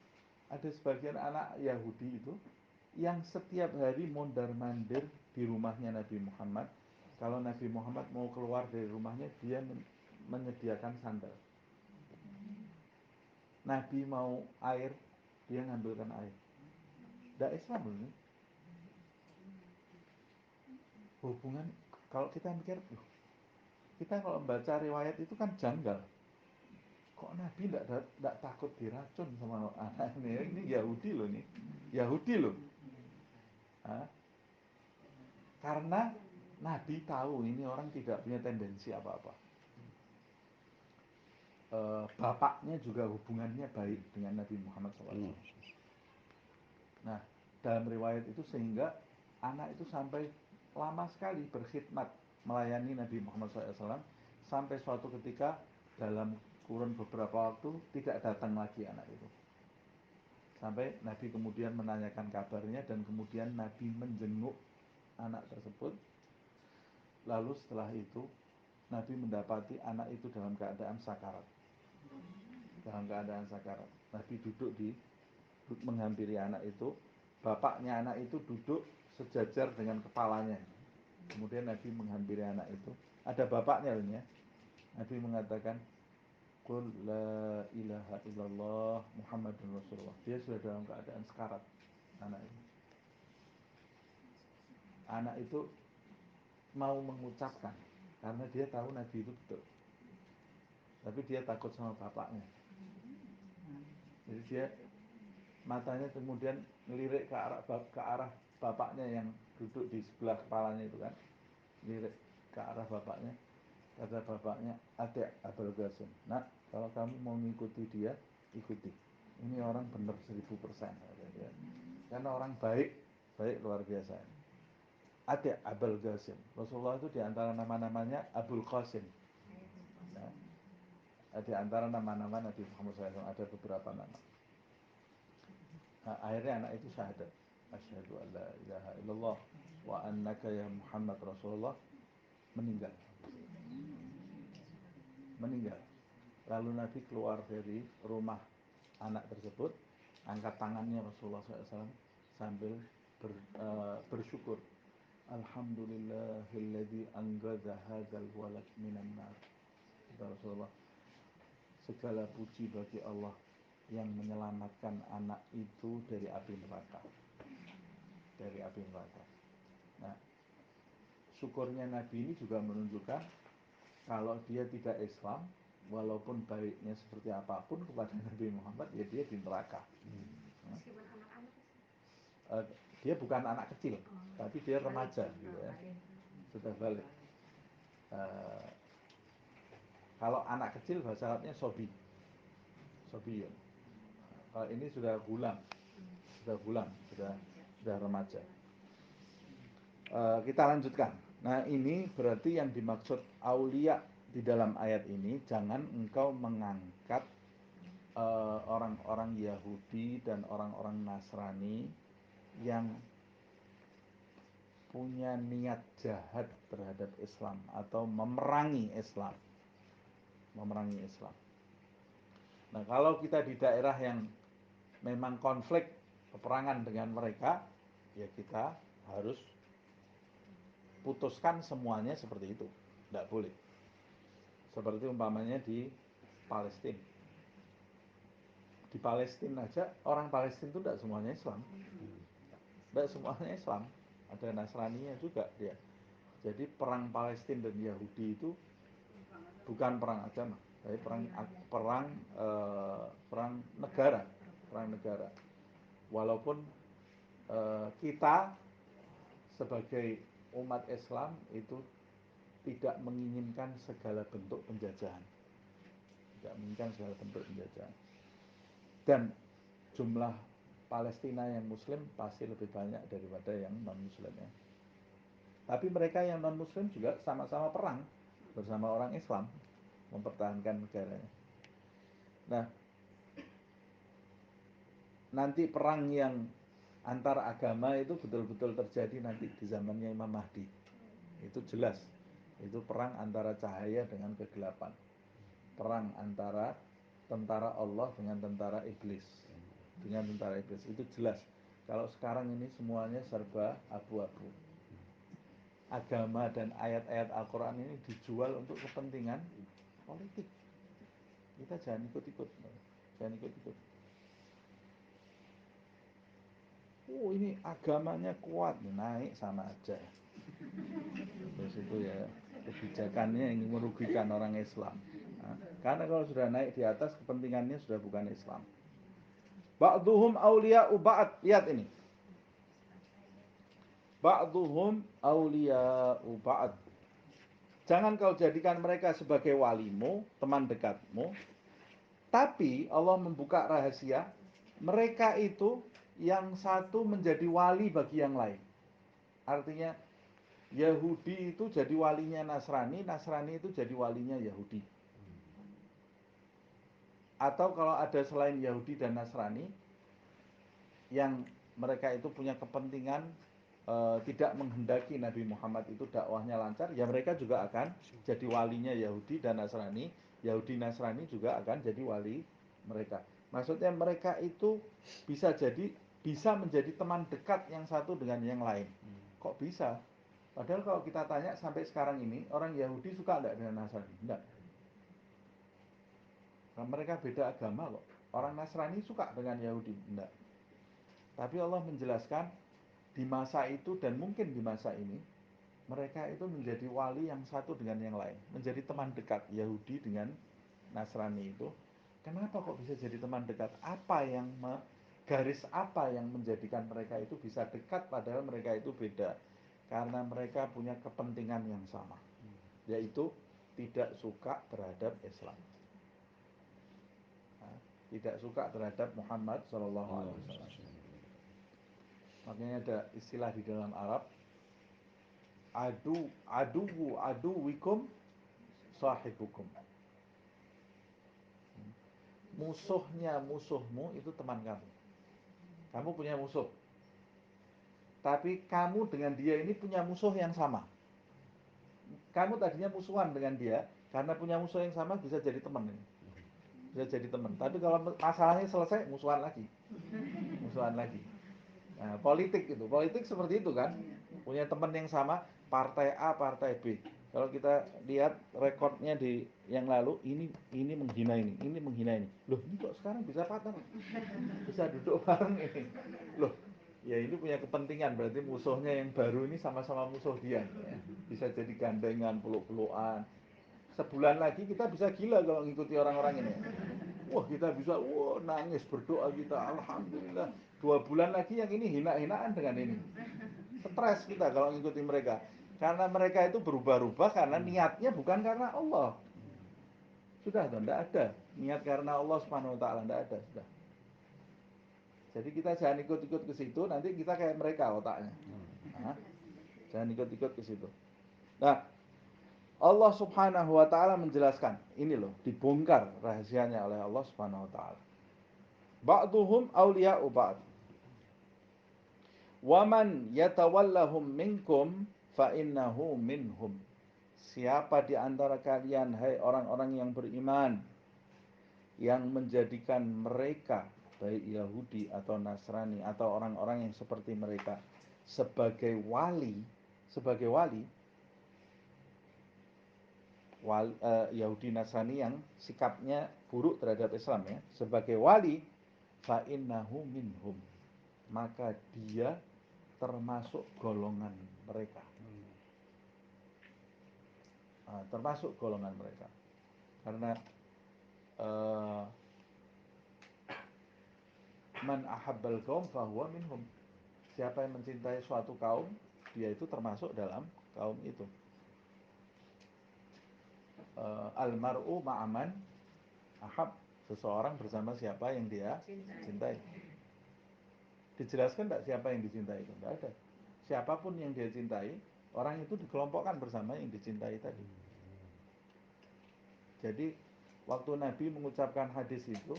ada sebagian anak Yahudi itu yang setiap hari mondar-mandir di rumahnya Nabi Muhammad. Kalau Nabi Muhammad mau keluar dari rumahnya, dia menyediakan sandal. Nabi mau air, dia ngambilkan air. Tidak Islam ini. Hubungan, kalau kita mikir, kita kalau membaca riwayat itu kan janggal. Kok Nabi tidak takut diracun sama anak ini? Ini Yahudi loh ini. Yahudi loh. Hah? Karena Nabi tahu ini orang tidak punya tendensi apa-apa. Bapaknya juga hubungannya baik dengan Nabi Muhammad SAW. Nah, dalam riwayat itu sehingga anak itu sampai lama sekali berkhidmat melayani Nabi Muhammad SAW sampai suatu ketika dalam kurun beberapa waktu tidak datang lagi anak itu. Sampai Nabi kemudian menanyakan kabarnya dan kemudian Nabi menjenguk anak tersebut. Lalu setelah itu Nabi mendapati anak itu dalam keadaan sakarat. Dalam keadaan sakarat. Nabi duduk menghampiri anak itu. Bapaknya anak itu duduk sejajar dengan kepalanya. Kemudian Nabi menghampiri anak itu. Ada bapaknya loh ya. Nabi mengatakan, Qul la ilaha illallah Muhammadun Rasulullah. Dia sudah dalam keadaan sekarat, anak itu. Anak itu mau mengucapkan karena dia tahu Nabi itu betul. Tapi dia takut sama bapaknya. Jadi dia matanya kemudian ngelirik ke arah bapaknya yang duduk di sebelah kepalanya itu kan. Lirik ke arah bapaknya. Kata bapaknya, "Atik Abul Qasim. Nak, kalau kamu mau mengikuti dia, ikuti. Ini orang benar 1000%." Karena orang baik luar biasa. Atik Abul Qasim. Rasulullah itu diantara nama-namanya Abul Qasim. Di antara nama-nama Nabi Muhammad SAW ada beberapa nama. Nah, akhirnya anak itu syahadat. Asyhadu an la ilaha illallah wa annaka ya Muhammad Rasulullah. Meninggal. Lalu Nabi keluar dari rumah anak tersebut, angkat tangannya Rasulullah SAW sambil bersyukur. Alhamdulillahilladzi anqadha hadzal walad minan nar. Kata Rasulullah, segala puji bagi Allah yang menyelamatkan anak itu dari api neraka. Nah, syukurnya Nabi ini juga menunjukkan kalau dia tidak Islam, walaupun baiknya seperti apapun kepada Nabi Muhammad, ya dia di neraka. Meskipun anak-anak. Dia bukan anak kecil, tapi dia remaja, gitu ya. Sudah balik. Kalau anak kecil bahasa Arabnya sobiyun. Kalau ini sudah gulam, sudah remaja. Kita lanjutkan. Nah, ini berarti yang dimaksud aulia di dalam ayat ini, jangan engkau mengangkat orang-orang Yahudi dan orang-orang Nasrani yang punya niat jahat terhadap Islam atau memerangi Islam. Nah, kalau kita di daerah yang memang konflik peperangan dengan mereka, ya kita harus putuskan semuanya seperti itu. Tidak boleh. Seperti umpamanya di Palestina. Di Palestina aja, orang Palestina itu tidak semuanya Islam. Tidak semuanya Islam. Ada Nasraninya juga dia. Jadi perang Palestina dan Yahudi itu bukan perang agama, tapi perang negara. Walaupun kita sebagai umat Islam itu tidak menginginkan segala bentuk penjajahan. Dan jumlah Palestina yang Muslim pasti lebih banyak daripada yang non-Muslim ya. Tapi mereka yang non-Muslim juga sama-sama perang bersama orang Islam mempertahankan negaranya. Nah, nanti perang yang antar agama itu betul-betul terjadi nanti di zamannya Imam Mahdi. Itu jelas. Itu perang antara cahaya dengan kegelapan. Perang antara tentara Allah dengan tentara iblis. Itu jelas. Kalau sekarang ini semuanya serba abu-abu. Agama dan ayat-ayat Al-Quran ini dijual untuk kepentingan politik. Kita jangan ikut-ikut. Ini agamanya kuat, naik sama aja. Terus itu ya kebijakannya yang merugikan orang Islam. Nah, karena kalau sudah naik di atas, kepentingannya sudah bukan Islam. Ba'duhum awliya'u ba'd. Lihat ini. Ba'duhum awliya'u ba'd. Jangan kau jadikan mereka sebagai walimu, teman dekatmu. Tapi Allah membuka rahasia, mereka itu yang satu menjadi wali bagi yang lain. Artinya Yahudi itu jadi walinya Nasrani, Nasrani itu jadi walinya Yahudi. Atau kalau ada selain Yahudi dan Nasrani yang mereka itu punya kepentingan tidak menghendaki Nabi Muhammad itu dakwahnya lancar, ya mereka juga akan jadi walinya Yahudi dan Nasrani. Yahudi Nasrani juga akan jadi wali mereka. Maksudnya mereka itu bisa menjadi teman dekat yang satu dengan yang lain. Kok bisa? Padahal kalau kita tanya sampai sekarang ini, orang Yahudi suka enggak dengan Nasrani? Enggak. Nah, mereka beda agama kok. Orang Nasrani suka dengan Yahudi? Enggak. Tapi Allah menjelaskan di masa itu dan mungkin di masa ini, mereka itu menjadi wali yang satu dengan yang lain. Menjadi teman dekat Yahudi dengan Nasrani itu. Kenapa kok bisa jadi teman dekat? Garis apa yang menjadikan mereka itu bisa dekat padahal mereka itu beda? Karena mereka punya kepentingan yang sama, yaitu tidak suka terhadap Islam, tidak suka terhadap Muhammad SAW. Makanya ada istilah di dalam Arab, adu wikum sahibukum. Musuhnya musuhmu itu teman kamu. Kamu punya musuh, tapi kamu dengan dia ini punya musuh yang sama. Kamu tadinya musuhan dengan dia, karena punya musuh yang sama bisa jadi teman ini. Bisa jadi teman. Tapi kalau masalahnya selesai, musuhan lagi. Nah, politik seperti itu kan. Punya teman yang sama, partai A, partai B. Kalau kita lihat rekodnya di yang lalu, ini menghina ini menghina ini. Loh, ini kok sekarang bisa partner? Bisa duduk bareng ini. Loh, Ya ini punya kepentingan, berarti musuhnya yang baru ini sama-sama musuh dia ya. Bisa jadi gandengan, peluk-pelukan. Sebulan lagi kita bisa gila kalau ngikuti orang-orang ini. Wah kita bisa, wah nangis berdoa kita, alhamdulillah. 2 bulan lagi yang ini hina-hinaan dengan ini. Stres kita kalau ngikuti mereka. Karena mereka itu berubah-ubah karena niatnya bukan karena Allah. Sudah, tidak ada niat karena Allah Subhanahu Wa Taala, tidak ada sudah. Jadi kita jangan ikut-ikut ke situ, nanti kita kayak mereka otaknya. Nah, jangan ikut-ikut ke situ. Nah, Allah Subhanahu wa taala menjelaskan, ini loh, dibongkar rahasianya oleh Allah Subhanahu wa taala. Ba'duhum awliya'u ba'd. Wa man yatawallahum minkum fa innahu minhum. Siapa di antara kalian hai orang-orang yang beriman yang menjadikan mereka baik Yahudi atau Nasrani atau orang-orang yang seperti mereka sebagai wali, Yahudi Nasrani yang sikapnya buruk terhadap Islam ya, sebagai wali, fa innahu minhum, maka dia termasuk golongan mereka. Termasuk golongan mereka. Karena man ahabbal qaum fahuwa minhum. Siapa yang mencintai suatu kaum, dia itu termasuk dalam kaum itu. Almar'u ma'aman ahab. Seseorang bersama siapa yang dia cintai. Dijelaskan tidak siapa yang dicintai itu? Tidak ada. Siapapun yang dia cintai, orang itu dikelompokkan bersama yang dicintai tadi. Jadi waktu Nabi mengucapkan hadis itu,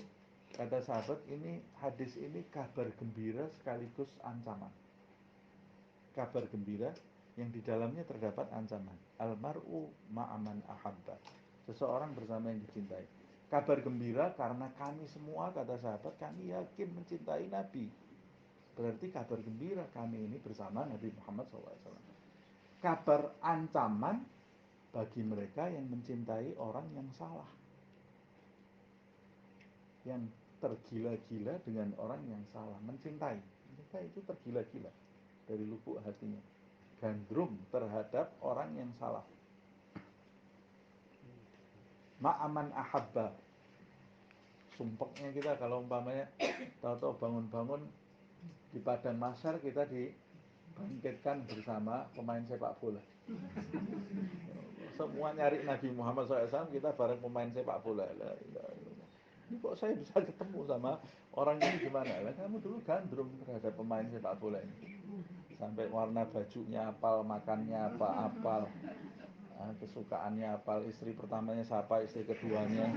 kata sahabat, ini hadis ini kabar gembira sekaligus ancaman. Kabar gembira yang di dalamnya terdapat ancaman. Almar'u ma'aman ahabba. Seseorang bersama yang dicintai. Kabar gembira karena kami semua, kata sahabat, kami yakin mencintai Nabi. Berarti kabar gembira kami ini bersama Nabi Muhammad SAW. Kabar ancaman bagi mereka yang mencintai orang yang salah, yang tergila-gila dengan orang yang salah. Mencintai mereka itu tergila-gila dari lubuk hatinya, gandrung terhadap orang yang salah. Ma'aman ahabba. Sumpeknya kita kalau umpamanya tahu-tahu bangun-bangun di padang mahsyar, kita dibangkitkan bersama pemain sepak bola. Semua nyari Nabi Muhammad SAW, kita bareng pemain sepak bola. Ini kok saya bisa ketemu sama orang ini gimana? Lah kamu dulu gandrung terhadap pemain sepak bola ini. Sampai warna bajunya apal, makannya apal, kesukaannya apal, istri pertamanya siapa, istri keduanya.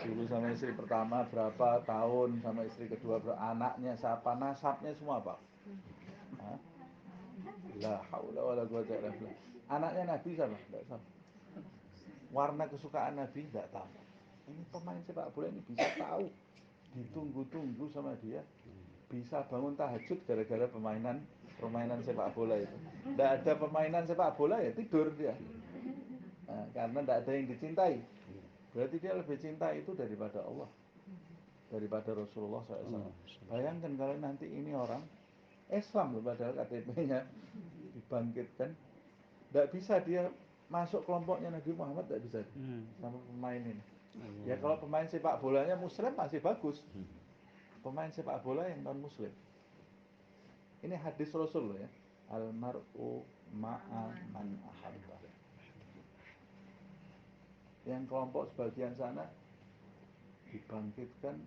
Dulu sama istri pertama berapa tahun, sama istri kedua berapa, anaknya siapa, nasabnya semua apa? La haula wala quwwata illa billah. Anaknya Nabi siapa? Enggak tahu. Warna kesukaan Nabi enggak tahu. Ini pemain sepak bola ini bisa tahu, ditunggu-tunggu sama dia, bisa bangun tahajud gara-gara permainan sepak bola itu. Tidak ada permainan sepak bola ya tidur dia. Nah, karena tidak ada yang dicintai. Berarti dia lebih cinta itu daripada Allah, daripada Rasulullah SAW. Bayangkan kalau nanti ini orang Islam loh, padahal KTP-nya dibangkitkan, tidak bisa dia masuk kelompoknya Nabi Muhammad, tidak bisa sama pemain ini. Ya kalau pemain sepak bolanya Muslim masih bagus. Pemain sepak bola yang non Muslim. Ini hadis Rasul loh ya. Almar'u ma'a man ahabba. Yang kelompok sebagian sana dibangkitkan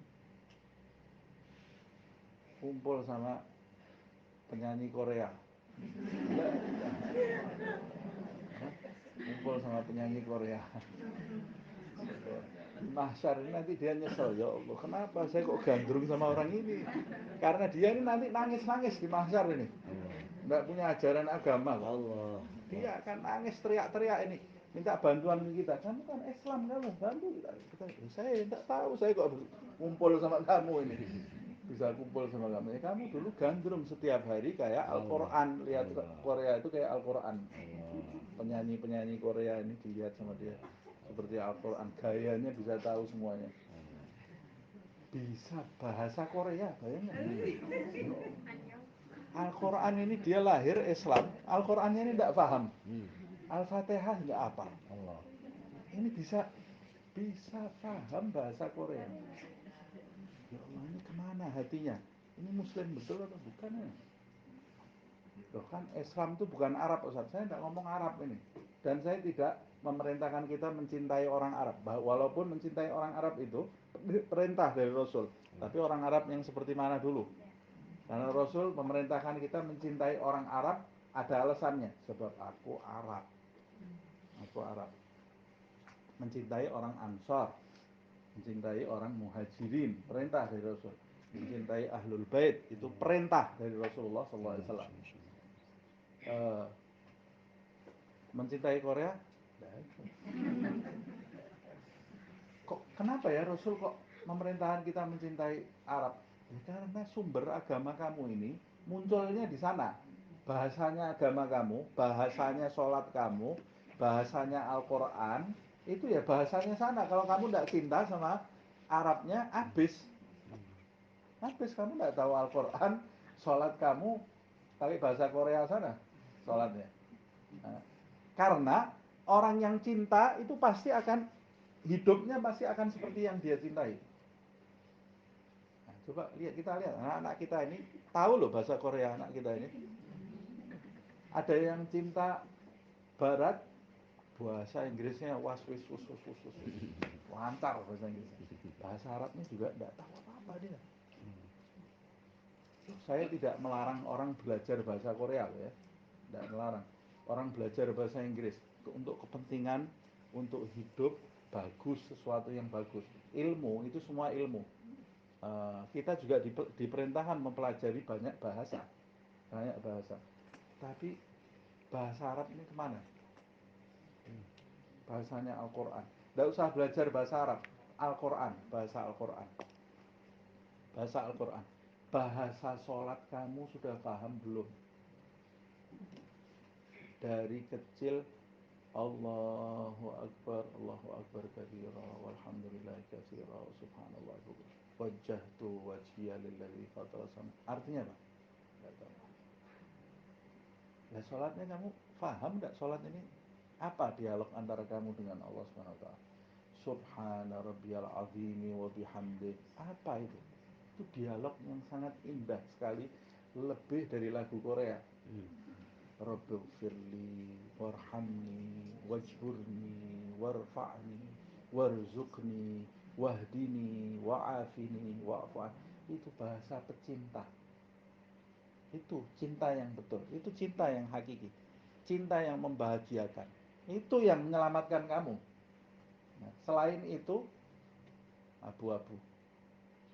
kumpul sama penyanyi Korea. Kumpul sama penyanyi Korea. Mahsyar ini nanti dia nyesel, ya Allah kenapa saya kok gandrung sama orang ini. Karena dia ini nanti nangis-nangis di mahsyar ini, nggak punya ajaran agama Allah. Dia akan nangis teriak-teriak ini, minta bantuan kita. Kamu kan Islam, kamu bantu kita. Saya tidak tahu, saya kok kumpul sama kamu ini, bisa kumpul sama kamu. Kamu dulu gandrung setiap hari kayak Al-Quran. Lihat Korea itu kayak Al-Quran. Penyanyi-penyanyi Korea ini dilihat sama dia seperti Al-Quran, gayanya bisa tahu semuanya, bisa bahasa Korea, bayangkan. Al-Quran ini dia lahir Islam, Al-Qurannya ini tidak paham, Al-Fatihah nggak apa. Allah. Ini bisa paham bahasa Korea. Ya Allah, ini kemana hatinya? Ini Muslim betul atau bukan ya? Loh kan Islam itu bukan Arab, Ustaz. Saya tidak ngomong Arab ini. Dan saya tidak memerintahkan kita mencintai orang Arab. Walaupun mencintai orang Arab itu perintah dari Rasul. Tapi orang Arab yang seperti mana dulu? Karena Rasul memerintahkan kita mencintai orang Arab, ada alasannya. Sebab aku Arab. Aku Arab. Mencintai orang Ansar, mencintai orang Muhajirin, perintah dari Rasul. Mencintai Ahlul Bait, itu perintah dari Rasulullah SAW. Mencintai Korea? Kok kenapa ya Rasul kok memerintahkan kita mencintai Arab? Ya karena sumber agama kamu ini munculnya di sana. Bahasanya agama kamu, bahasanya sholat kamu, bahasanya Al-Quran, itu ya bahasanya sana. Kalau kamu tidak cinta sama Arabnya, habis. Habis kamu tidak tahu Al-Quran, sholat kamu pakai bahasa Korea sana, sholatnya. Nah, karena orang yang cinta itu pasti akan, hidupnya pasti akan seperti yang dia cintai. Nah, coba kita lihat anak-anak kita ini tahu loh bahasa Korea, anak kita ini. Ada yang cinta Barat, bahasa Inggrisnya waswis sus lancar bahasa Inggrisnya. Bahasa Arabnya juga tidak tahu apa-apa dia. Saya tidak melarang orang belajar bahasa Korea ya, tidak melarang orang belajar bahasa Inggris untuk kepentingan, untuk hidup bagus, sesuatu yang bagus. Ilmu itu semua ilmu. Kita juga diperintahkan mempelajari banyak bahasa, Tapi bahasa Arab ini kemana? Bahasanya Al-Quran. Tidak usah belajar bahasa Arab, Al-Quran, bahasa Al-Quran, bahasa Al-Quran. Bahasa sholat kamu sudah paham belum? Dari kecil Allahu Akbar kabira walhamdulillah katsira wa subhanallah wajjahtu wajhiya lilladzi fatara sama. Artinya apa? Enggak tahu. Ya salatnya kamu paham enggak salat ini? Apa dialog antara kamu dengan Allah Subhanahu wa taala? Subhana rabbiyal azimi wa bihamdi. Apa itu? Itu dialog yang sangat indah sekali, lebih dari lagu Korea. Rabbighfirli warhamni wajburni warfa'ni warzuqni wahdini wa'afini wa'fu'an. Itu bahasa pecinta. Itu cinta yang betul. Itu cinta yang hakiki. Cinta yang membahagiakan. Itu yang menyelamatkan kamu. Nah, selain itu abu-abu.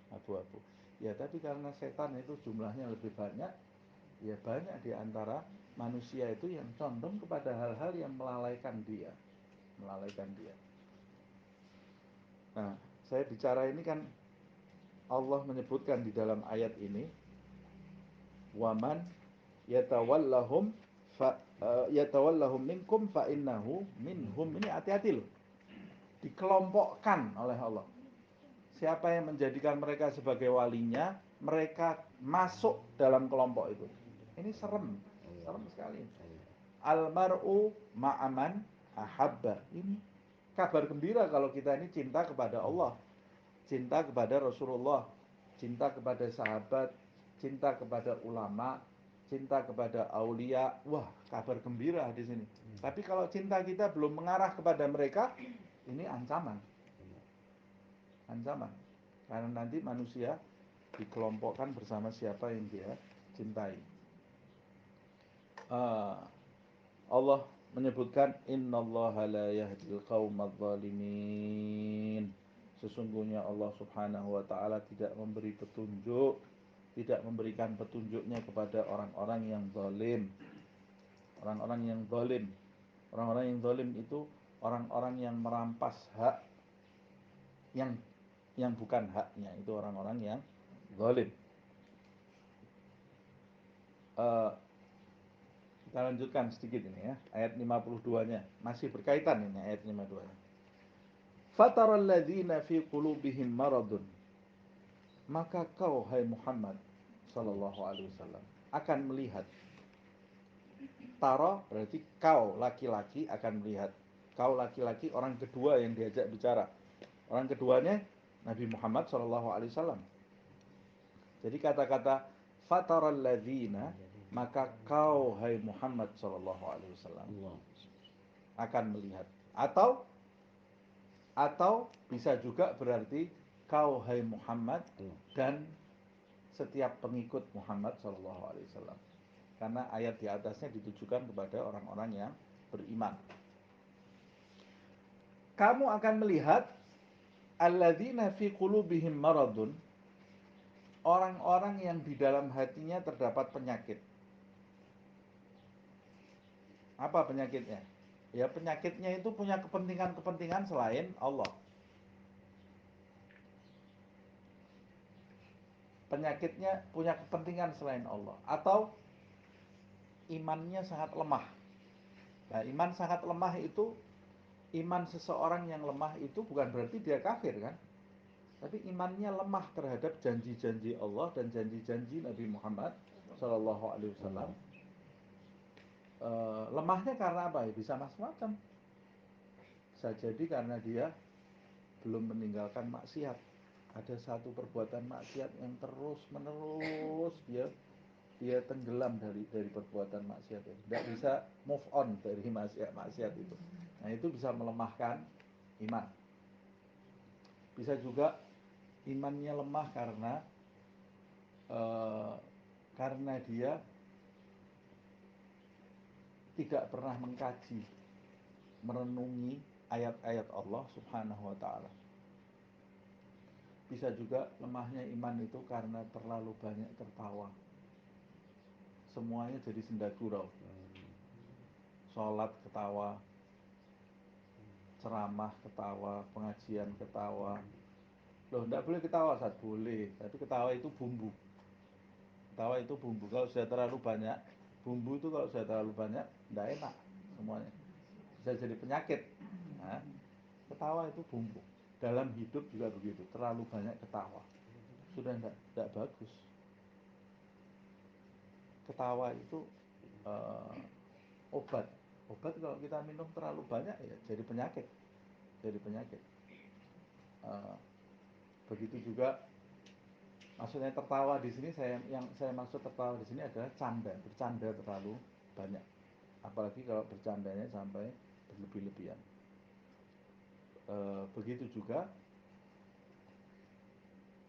Abu-abu. Ya tapi karena setan itu jumlahnya lebih banyak, ya banyak di antara manusia itu yang condong kepada hal-hal yang melalaikan dia. Nah, saya bicara ini kan Allah menyebutkan di dalam ayat ini, waman yatawallahum yatawallahum minkum fa innahu minhum. Ini hati-hati loh. Dikelompokkan oleh Allah. Siapa yang menjadikan mereka sebagai walinya, mereka masuk dalam kelompok itu. Ini serem sekali. Almar'u ma'aman ahabba. Ini kabar gembira kalau kita ini cinta kepada Allah, cinta kepada Rasulullah, cinta kepada sahabat, cinta kepada ulama, cinta kepada aulia. Wah, kabar gembira di sini. Tapi kalau cinta kita belum mengarah kepada mereka, ini ancaman. Karena nanti manusia dikelompokkan bersama siapa yang dia cintai. Allah menyebutkan innallaha la yahdil qaumadz zalimin. Sesungguhnya Allah Subhanahu wa taala tidak memberi petunjuk, tidak memberikan petunjuknya kepada orang-orang yang zalim. Orang-orang yang zalim itu orang-orang yang merampas hak yang bukan haknya, itu orang-orang yang zalim. Kita lanjutkan sedikit ini ya, ayat 52-nya. Masih berkaitan ini ayat 52-nya. Fataral ladzina fi qulubihim maradun. Maka kau hai Muhammad sallallahu alaihi wasallam akan melihat. Tara berarti kau laki-laki akan melihat. Kau laki-laki orang kedua yang diajak bicara. Orang keduanya Nabi Muhammad SAW. Jadi kata-kata fataral ladzina, maka kau hai Muhammad SAW akan melihat. Atau bisa juga berarti kau hai Muhammad dan setiap pengikut Muhammad SAW. Karena ayat di atasnya ditujukan kepada orang-orang yang beriman. Kamu akan melihat alladzina fi qulubihim maradun, orang-orang yang di dalam hatinya terdapat penyakit. Apa penyakitnya? Ya, penyakitnya itu punya kepentingan-kepentingan selain Allah. Penyakitnya punya kepentingan selain Allah. Atau imannya sangat lemah. Nah, iman sangat lemah itu, iman seseorang yang lemah itu bukan berarti dia kafir kan? Tapi imannya lemah terhadap janji-janji Allah dan janji-janji Nabi Muhammad SAW. Lemahnya karena apa ya? Bisa macam-macam. Bisa jadi karena dia belum meninggalkan maksiat. Ada satu perbuatan maksiat yang terus menerus dia tenggelam dari perbuatan maksiat itu. Tidak bisa move on dari maksiat itu. Nah, itu bisa melemahkan iman. Bisa juga imannya lemah karena dia tidak pernah mengkaji, merenungi ayat-ayat Allah Subhanahu wa taala. Bisa juga lemahnya iman itu karena terlalu banyak tertawa. Semuanya jadi senda gurau. Sholat ketawa, ceramah ketawa, pengajian ketawa. Loh, tidak boleh ketawa, saat boleh, tapi ketawa itu bumbu. Ketawa itu bumbu. Kalau sudah terlalu banyak, bumbu itu kalau sudah terlalu banyak, tidak enak semuanya. Bisa jadi penyakit. Nah, ketawa itu bumbu. Dalam hidup juga begitu, terlalu banyak ketawa. Sudah tidak bagus. Ketawa itu obat. Obat kalau kita minum terlalu banyak ya jadi penyakit. Begitu juga maksudnya tertawa di sini, yang saya maksud tertawa di sini adalah bercanda terlalu banyak. Apalagi kalau bercandanya sampai berlebih-lebihan. Begitu juga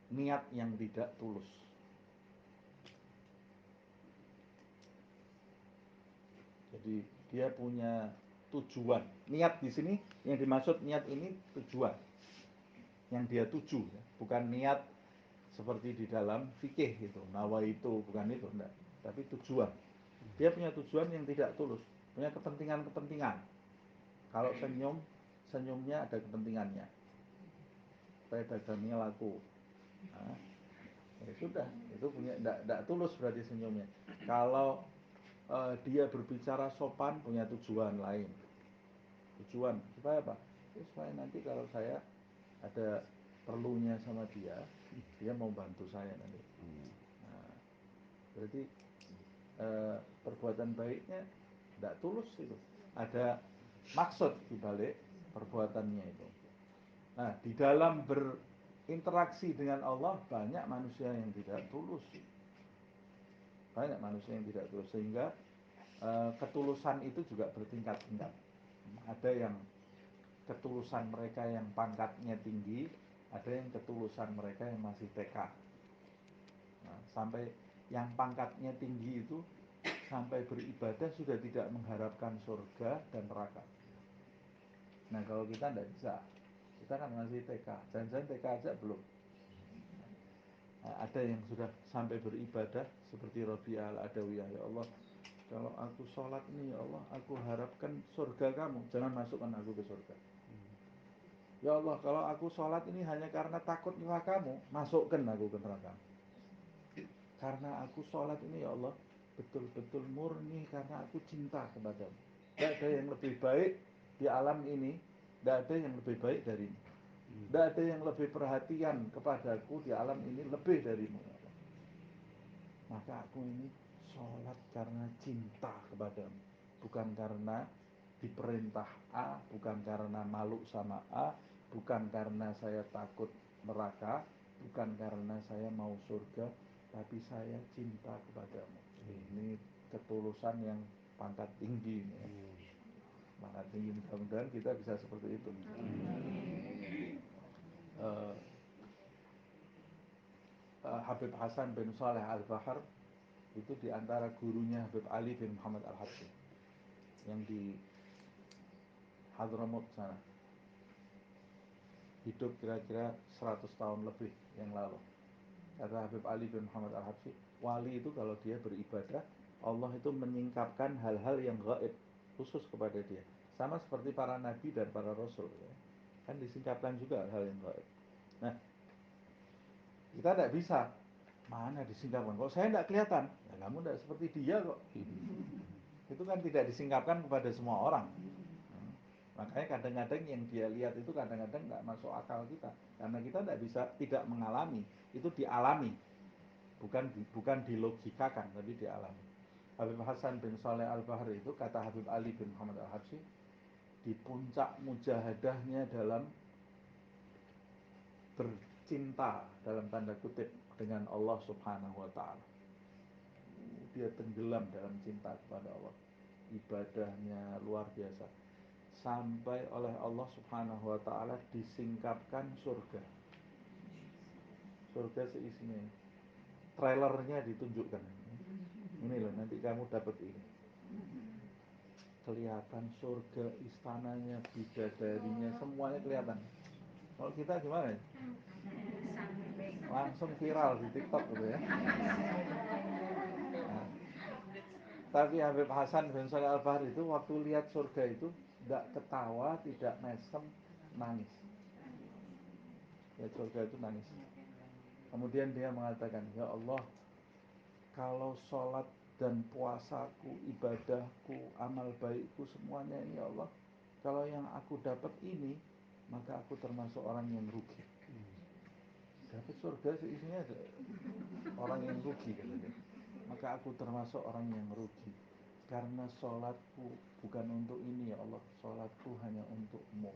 niat yang tidak tulus. Jadi dia punya tujuan. Niat di sini yang dimaksud niat ini tujuan yang dia tuju, bukan niat seperti di dalam fikih gitu. Nawa itu bukan itu, enggak. Tapi tujuan. Dia punya tujuan yang tidak tulus, punya kepentingan-kepentingan. Kalau senyumnya ada kepentingannya. Supaya dagangnya laku. Nah, ya sudah, itu punya tidak tulus berarti senyumnya. Kalau dia berbicara sopan, punya tujuan lain. Tujuan supaya apa? Ya, supaya nanti kalau saya ada perlunya sama dia mau bantu saya nanti. Nah, berarti perbuatan baiknya tidak tulus itu. Ada maksud di balik perbuatannya itu. Nah, di dalam berinteraksi dengan Allah banyak manusia yang tidak tulus. Sehingga ketulusan itu juga bertingkat-tingkat. Ada yang ketulusan mereka yang pangkatnya tinggi, ada yang ketulusan mereka yang masih TK. Nah, sampai yang pangkatnya tinggi itu sampai beribadah sudah tidak mengharapkan surga dan neraka. Nah, kalau kita tidak bisa, kita kan masih TK, jangan-jangan TK aja belum. Nah, ada yang sudah sampai beribadah seperti Rabi'ah al-Adawiyah. Ya Allah, kalau aku sholat ini, ya Allah, aku harapkan surga kamu, jangan masukkan aku ke surga. Ya Allah, kalau aku sholat ini hanya karena takut nerakamu, masukkan aku ke neraka. Karena aku sholat ini, ya Allah, betul-betul murni karena aku cinta kepadamu. Tidak ada yang lebih baik di alam ini, tidak ada yang lebih baik darimu. Tidak ada yang lebih perhatian kepadaku di alam ini lebih darimu. Maka aku ini sholat karena cinta kepadamu, bukan karena diperintah A, bukan karena malu sama A, bukan karena saya takut neraka, bukan karena saya mau surga, tapi saya cinta kepadamu. Ini ketulusan yang pangkat tinggi ini ya. Pangkat tinggi, mudah-mudahan kita bisa seperti itu. Habib Hasan bin Saleh Al-Bahar itu diantara gurunya Habib Ali bin Muhammad Al-Habsyi yang di Hadramut sana, hidup kira-kira 100 tahun lebih yang lalu. Kata Habib Ali bin Muhammad Al-Habsyi, wali itu kalau dia beribadah, Allah itu menyingkapkan hal-hal yang gaib khusus kepada dia, sama seperti para nabi dan para rasul ya. Kan disingkapkan juga hal yang gaib. Nah, kita tidak bisa, mana disingkapkan, kok saya tidak kelihatan, ya, kamu tidak seperti dia kok. Itu kan tidak disingkapkan kepada semua orang. Makanya kadang-kadang yang dia lihat itu kadang-kadang nggak masuk akal kita, karena kita tidak mengalami, itu dialami, bukan dilogikakan, tapi dialami. Habib Hasan bin Saleh Al-Bahar itu, kata Habib Ali bin Muhammad Al-Habsyi, di puncak mujahadahnya dalam bercinta dalam tanda kutip dengan Allah Subhanahu wa taala. Dia tenggelam dalam cinta kepada Allah. Ibadahnya luar biasa. Sampai oleh Allah Subhanahu wa taala disingkapkan surga. Surga seisinya. Trailernya ditunjukkan. Ini loh, nanti kamu dapat ini. Kelihatan surga, istananya, bidadarinya, semuanya kelihatan. Kalau kita gimana ya? Langsung viral di TikTok gitu ya. Nah, tapi Habib Hasan bin Saleh Al-Bahar itu waktu lihat surga itu tidak ketawa, tidak mesem, nangis. Lihat surga itu nangis. Kemudian dia mengatakan, ya Allah, kalau sholat dan puasaku, ibadahku, amal baikku, semuanya ini ya Allah, kalau yang aku dapat ini, maka aku termasuk orang yang rugi. Dapat surga seisinya orang yang rugi katanya. Maka aku termasuk orang yang rugi, karena sholatku bukan untuk ini ya Allah, sholatku hanya untukmu.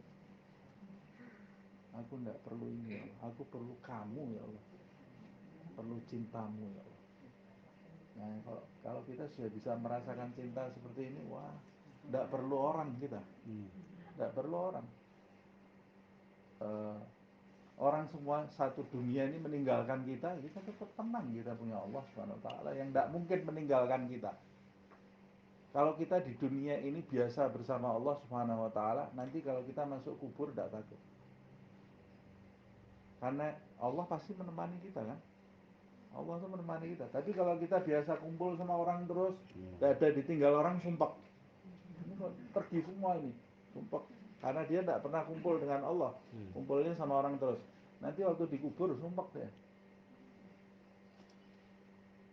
Aku tidak perlu ini ya Allah, aku perlu kamu ya Allah, perlu cintamu ya Allah. Nah, kalau kita sudah bisa merasakan cinta seperti ini, wah, tidak perlu orang kita, tidak perlu orang. Orang semua satu dunia ini meninggalkan kita tetap tenang, kita punya Allah Subhanahu wa taala yang tidak mungkin meninggalkan kita. Kalau kita di dunia ini biasa bersama Allah Subhanahu wa taala, nanti kalau kita masuk kubur tidak takut. Karena Allah pasti menemani kita kan? Allah itu menemani kita. Tapi kalau kita biasa kumpul sama orang terus, tidak ada ditinggal orang, sumpek. Ini kok pergi semua ini, sumpek. Karena dia tidak pernah kumpul dengan Allah, kumpulnya sama orang terus. Nanti waktu dikubur sumpek dia.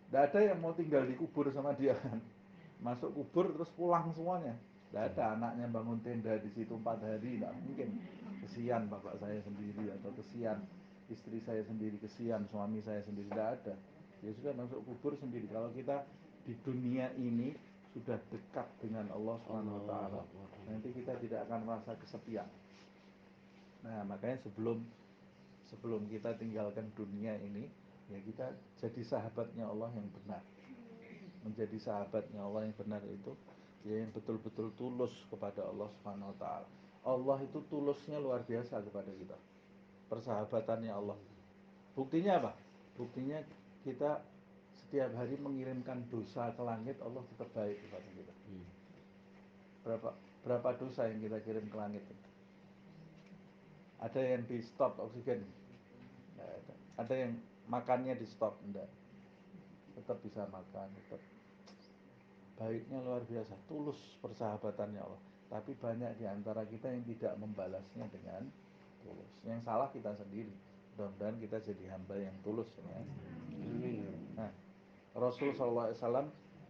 Tidak ada yang mau tinggal di kubur sama dia kan. Masuk kubur terus pulang semuanya. Tidak ada anaknya bangun tenda di situ 4 hari, tidak mungkin. Kesian bapak saya sendiri, atau kesian istri saya sendiri, kesian suami saya sendiri, tidak ada. Dia sudah masuk kubur sendiri. Kalau kita di dunia ini sudah dekat dengan Allah Subhanahu wa taala, nanti kita tidak akan merasa kesepian. Nah, makanya sebelum kita tinggalkan dunia ini, ya kita jadi sahabatnya Allah yang benar. Menjadi sahabatnya Allah yang benar itu ya yang betul-betul tulus kepada Allah Subhanahu wa taala. Allah itu tulusnya luar biasa kepada kita. Persahabatannya Allah. Buktinya apa? Buktinya kita setiap hari mengirimkan dosa ke langit, Allah tetap baik kepada kita. Berapa dosa yang kita kirim ke langit? Ada yang di stop oksigen? Ada yang makannya di stop? Enggak. Tetap bisa makan, tetap baiknya luar biasa, tulus persahabatannya Allah. Tapi banyak di antara kita yang tidak membalasnya dengan tulus. Yang salah kita sendiri. Mudah-mudahan kita jadi hamba yang tulus ya. Nah, Rasul SAW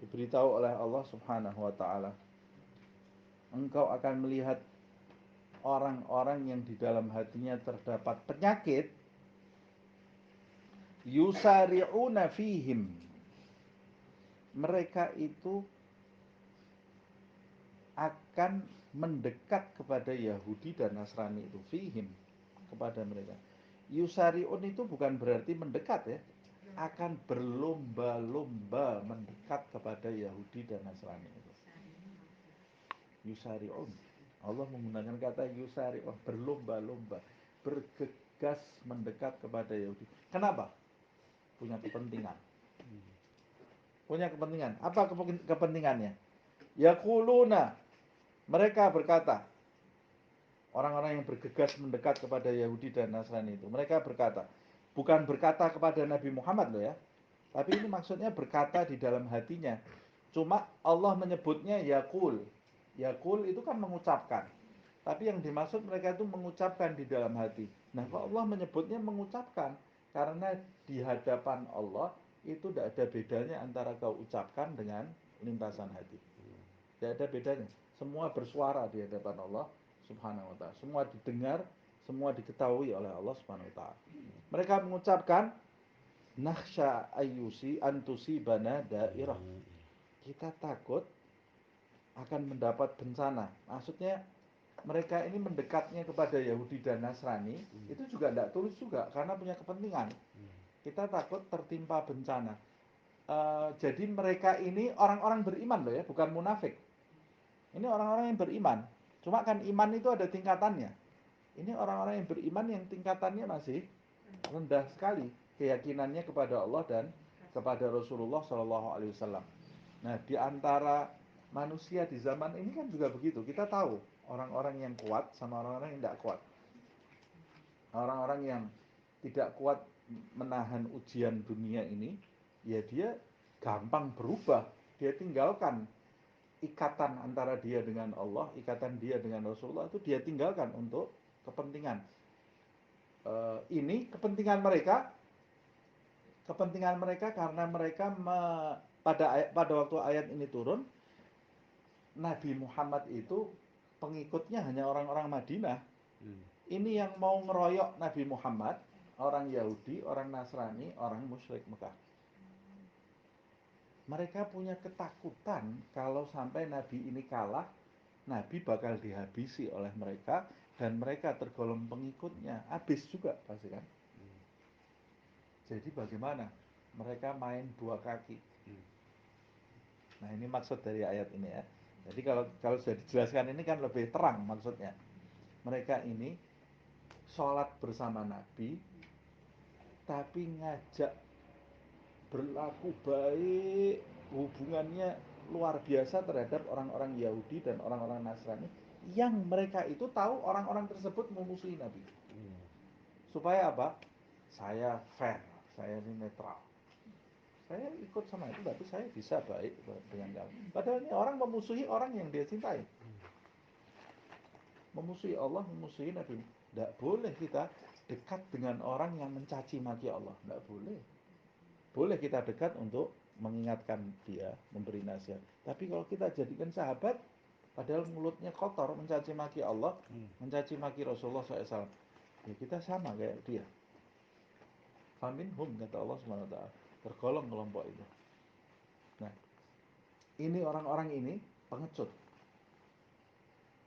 diberitahu oleh Allah Subhanahu wa taala, engkau akan melihat orang-orang yang di dalam hatinya terdapat penyakit, yusari'una fihim, mereka itu akan mendekat kepada Yahudi dan Nasrani itu fihim, kepada mereka. Yusariun itu bukan berarti mendekat ya, akan berlomba-lomba mendekat kepada Yahudi dan Nasrani itu. Yusariun, Allah menggunakan kata yusariun, berlomba-lomba, bergegas mendekat kepada Yahudi. Kenapa? Punya kepentingan. Punya kepentingan. Apa kepentingannya? Yaquluna, mereka berkata, orang-orang yang bergegas mendekat kepada Yahudi dan Nasrani itu, mereka berkata, bukan berkata kepada Nabi Muhammad loh ya, tapi ini maksudnya berkata di dalam hatinya. Cuma Allah menyebutnya yaqul. Yaqul itu kan mengucapkan. Tapi yang dimaksud mereka itu mengucapkan di dalam hati. Nah, kok Allah menyebutnya mengucapkan? Karena di hadapan Allah itu tidak ada bedanya antara kau ucapkan dengan lintasan hati. Tidak ada bedanya. Semua bersuara di hadapan Allah Subhanahu wa ta'ala. Semua didengar, semua diketahui oleh Allah Subhanahu wa ta'ala. Mereka mengucapkan nakhsha ayyusi antusi bana dairah. Kita takut akan mendapat bencana. Maksudnya mereka ini mendekatnya kepada Yahudi dan Nasrani itu juga tidak tulus juga karena punya kepentingan. Kita takut tertimpa bencana. Jadi mereka ini orang-orang beriman loh ya, bukan munafik. Ini orang-orang yang beriman. Cuma kan iman itu ada tingkatannya. Ini orang-orang yang beriman yang tingkatannya masih rendah sekali keyakinannya kepada Allah dan kepada Rasulullah Shallallahu Alaihi Wasallam. Nah, di antara manusia di zaman ini kan juga begitu. Kita tahu orang-orang yang kuat sama orang-orang yang tidak kuat. Orang-orang yang tidak kuat menahan ujian dunia ini, ya dia gampang berubah. Dia tinggalkan ikatan antara dia dengan Allah, ikatan dia dengan Rasulullah itu dia tinggalkan untuk kepentingan. Ini kepentingan mereka karena mereka pada waktu ayat ini turun, Nabi Muhammad itu pengikutnya hanya orang-orang Madinah. Ini yang mau ngeroyok Nabi Muhammad, orang Yahudi, orang Nasrani, orang musyrik Mekah. Mereka punya ketakutan kalau sampai Nabi ini kalah, Nabi bakal dihabisi oleh mereka dan mereka tergolong pengikutnya. Habis juga pasti kan. Jadi bagaimana? Mereka main dua kaki. Nah, ini maksud dari ayat ini ya. Jadi kalau sudah dijelaskan ini kan lebih terang maksudnya. Mereka ini sholat bersama Nabi, tapi ngajak berlaku baik, hubungannya luar biasa terhadap orang-orang Yahudi dan orang-orang Nasrani yang mereka itu tahu orang-orang tersebut memusuhi Nabi. Supaya apa? Saya fair, saya ini netral. Saya ikut sama itu, tapi saya bisa baik dengan kamu. Padahal ini orang memusuhi orang yang dia cintai. Memusuhi Allah, memusuhi Nabi. Tidak boleh kita dekat dengan orang yang mencaci maki Allah. Tidak boleh. Boleh kita dekat untuk mengingatkan dia, memberi nasihat. Tapi kalau kita jadikan sahabat, padahal mulutnya kotor, mencaci maki Allah, mencaci maki Rasulullah SAW, ya kita sama kayak dia. Faminhum, kata Allah SWT, tergolong kelompok itu. Nah, ini orang-orang ini pengecut.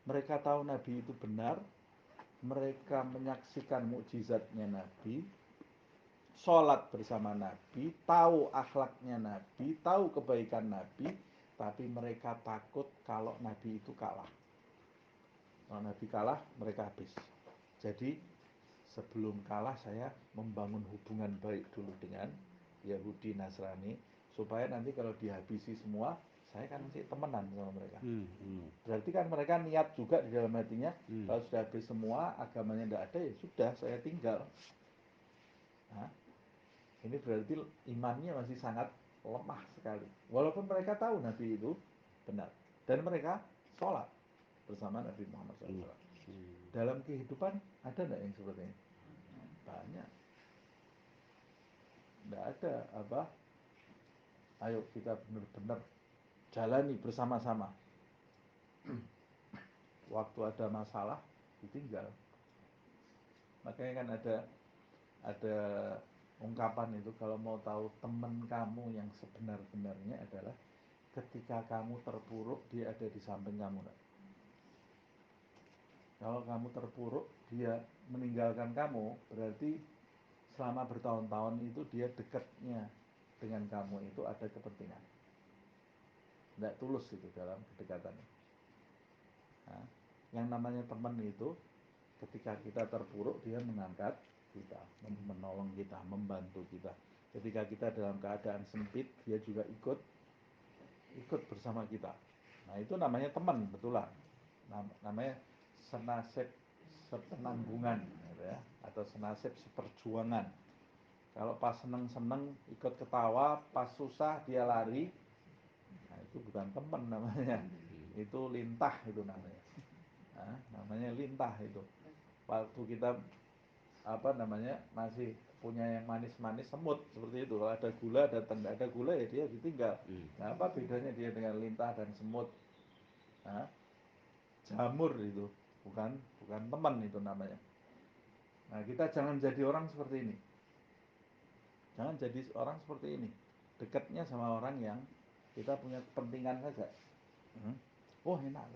Mereka tahu Nabi itu benar, mereka menyaksikan mukjizatnya Nabi, sholat bersama Nabi, tahu akhlaknya Nabi, tahu kebaikan Nabi, tapi mereka takut kalau Nabi itu kalah. Kalau Nabi kalah, mereka habis. Jadi sebelum kalah saya membangun hubungan baik dulu dengan Yahudi Nasrani, supaya nanti kalau dihabisi semua, saya kan masih temenan sama mereka. Berarti kan mereka niat juga di dalam hatinya, kalau sudah habis semua, agamanya tidak ada, ya sudah, saya tinggal. Nah, ini berarti imannya masih sangat lemah sekali. Walaupun mereka tahu Nabi itu benar. Dan mereka sholat bersama Nabi Muhammad SAW. Dalam kehidupan ada nggak yang seperti ini? Banyak. Tidak ada apa? Ayo kita benar-benar jalani bersama-sama. Waktu ada masalah ditinggal. Makanya kan ada ungkapan itu kalau mau tahu teman kamu yang sebenar-benarnya adalah ketika kamu terpuruk dia ada di samping kamu. Kalau kamu terpuruk dia meninggalkan kamu, berarti selama bertahun-tahun itu dia dekatnya dengan kamu itu ada kepentingan. Tidak tulus itu dalam kedekatannya. Nah, yang namanya teman itu ketika kita terpuruk dia mengangkat kita, menolong kita, membantu kita. Ketika kita dalam keadaan sempit dia juga ikut bersama kita. Nah itu namanya teman, betulan. Namanya senasib sepenanggungan, gitu ya, atau senasib seperjuangan. Kalau pas seneng-seneng ikut ketawa, pas susah dia lari, nah itu bukan teman namanya, itu lintah itu namanya. Nah, namanya lintah itu. Waktu kita masih punya yang manis-manis semut seperti itu. Kalau ada gula datang, nggak ada gula ya dia ditinggal. Nah, apa bedanya dia dengan lintah dan semut? Nah, jamur itu bukan teman itu namanya. Nah, kita jangan jadi orang seperti ini. Jangan jadi orang seperti ini. Dekatnya sama orang yang kita punya kepentingan saja. Oh enak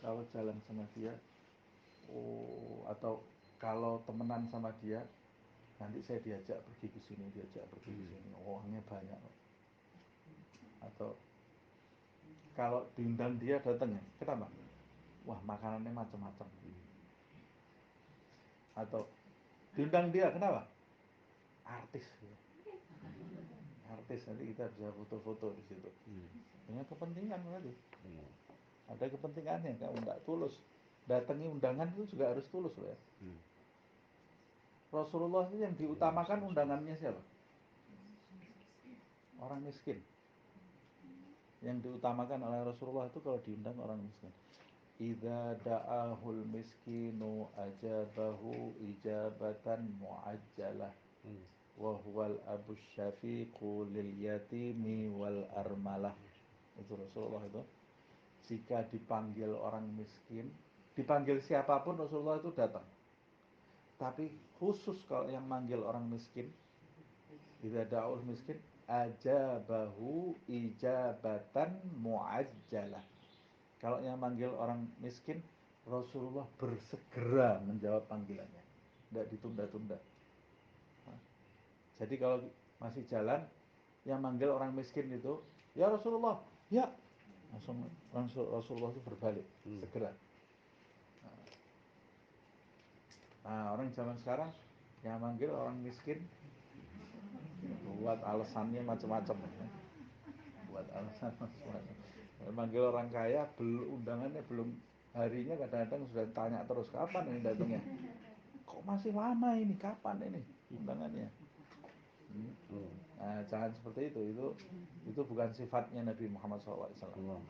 kalau jalan sama dia. Oh, atau kalau temenan sama dia, nanti saya diajak pergi ke sini, diajak pergi ke sini. Uangnya banyak. Atau kalau diundang dia datang ya, kenapa? Wah makanannya macam-macam. Atau diundang dia kenapa? Artis. Artis nanti kita bisa foto-foto di situ. Punya kepentingan berarti. Ada kepentingannya, kalau nggak tulus. Datangi undangan itu juga harus tulus loh ya. Rasulullah itu yang diutamakan undangannya siapa? Orang miskin. Yang diutamakan oleh Rasulullah itu kalau diundang orang miskin. Idza da'ahul miskinu ajabahu ijabatan muajjalah wa huwal abu syafiqu lil yatimi wal armalah. Itu Rasulullah itu. Jika dipanggil orang miskin, dipanggil siapapun Rasulullah itu datang. Tapi khusus kalau yang manggil orang miskin, idza da'ul miskin ajabahu ijabatan muajjalah. Kalau yang manggil orang miskin, Rasulullah bersegera menjawab panggilannya, tidak ditunda-tunda. Jadi kalau masih jalan, yang manggil orang miskin itu, ya Rasulullah, ya, langsung Rasulullah itu berbalik, segera. Nah orang zaman sekarang yang manggil orang miskin, buat alasannya macam-macam. Buat alasan macam-macam. Manggil orang kaya, undangannya belum harinya kadang-kadang sudah tanya terus kapan ini datangnya. Kok masih lama ini, kapan ini undangannya? Nah, jangan seperti itu bukan sifatnya Nabi Muhammad SAW.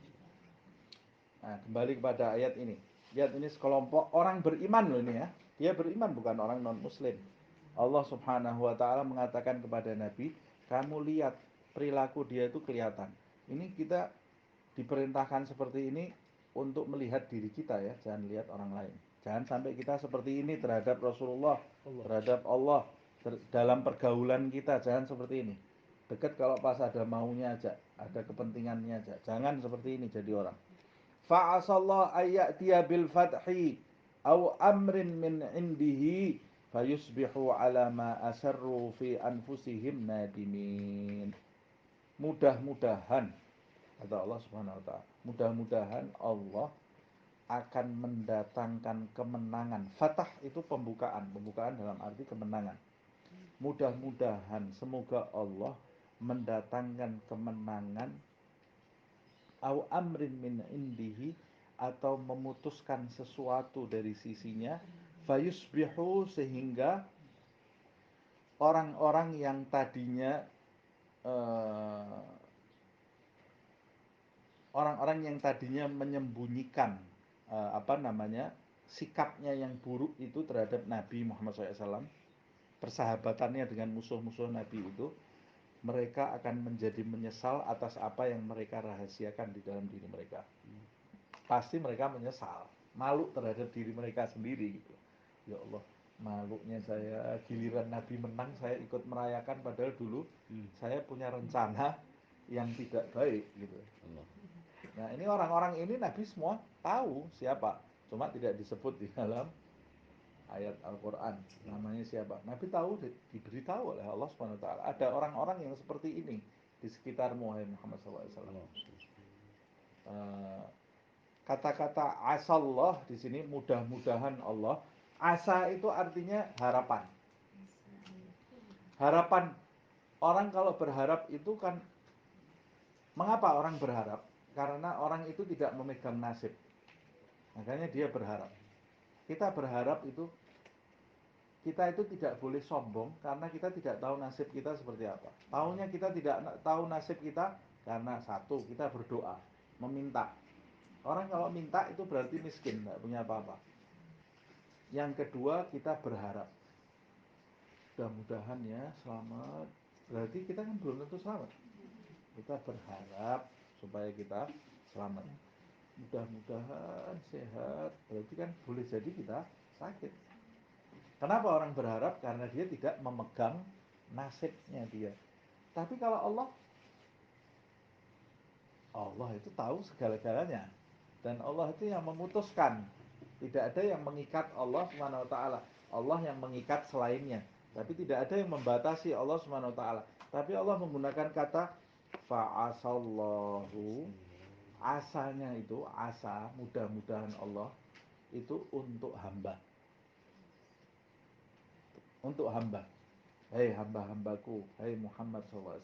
Nah, kembali kepada ayat ini. Lihat ini sekelompok orang beriman loh ini ya. Dia beriman bukan orang non muslim. Allah Subhanahu wa taala mengatakan kepada Nabi, kamu lihat perilaku dia itu kelihatan. Ini kita diperintahkan seperti ini untuk melihat diri kita ya, jangan lihat orang lain. Jangan sampai kita seperti ini terhadap Rasulullah, terhadap Allah, dalam pergaulan kita jangan seperti ini. Dekat kalau pas ada maunya aja, ada kepentingannya aja. Jangan seperti ini jadi orang. Fa'asallahu ayyatiya bil fathi aw amrin min indihi fayusbihu ala ma asarru fi anfusihim nadimin. Mudah-mudahan kata Allah Subhanahu wa taala, mudah-mudahan Allah akan mendatangkan kemenangan. Fatah itu pembukaan dalam arti kemenangan. Mudah-mudahan semoga Allah mendatangkan kemenangan au amrin min indihi atau memutuskan sesuatu dari sisinya fayusbihu sehingga orang-orang yang tadinya orang-orang yang tadinya menyembunyikan sikapnya yang buruk itu terhadap Nabi Muhammad SAW, persahabatannya dengan musuh-musuh Nabi itu, mereka akan menjadi menyesal atas apa yang mereka rahasiakan di dalam diri mereka. Pasti mereka menyesal, malu terhadap diri mereka sendiri gitu. Ya Allah, Malunya saya giliran Nabi menang saya ikut merayakan padahal dulu saya punya rencana yang tidak baik gitu. Allah. Nah ini orang-orang ini Nabi semua tahu siapa, cuma tidak disebut di dalam ayat Al-Quran namanya siapa. Nabi tahu, diberitahu oleh Allah SWT ada orang-orang yang seperti ini di sekitar Muhammad SAW. Allah. Kata-kata asallah di sini mudah-mudahan Allah. Asa itu artinya harapan. Harapan orang kalau berharap itu kan, mengapa orang berharap? Karena orang itu tidak memegang nasib. Makanya dia berharap. Kita berharap itu, kita itu tidak boleh sombong karena kita tidak tahu nasib kita seperti apa. Tahunya kita tidak tahu nasib kita karena satu, kita berdoa, meminta. Orang kalau minta itu berarti miskin, tidak punya apa-apa. Yang kedua, kita berharap. Mudah-mudahan ya selamat. Berarti kita kan belum tentu selamat. Kita berharap supaya kita selamat. Mudah-mudahan sehat. Berarti kan boleh jadi kita sakit. Kenapa orang berharap? Karena dia tidak memegang nasibnya dia. Tapi kalau Allah itu tahu segala-galanya. Dan Allah itu yang memutuskan. Tidak ada yang mengikat Allah Subhanahu wa taala. Allah yang mengikat selainnya. Tapi tidak ada yang membatasi Allah Subhanahu wa taala. Tapi Allah menggunakan kata fa'asallahu. Asanya itu, asa, mudah-mudahan Allah itu untuk hamba. Untuk hamba. Hai hamba-hambaku, hai Muhammad SAW,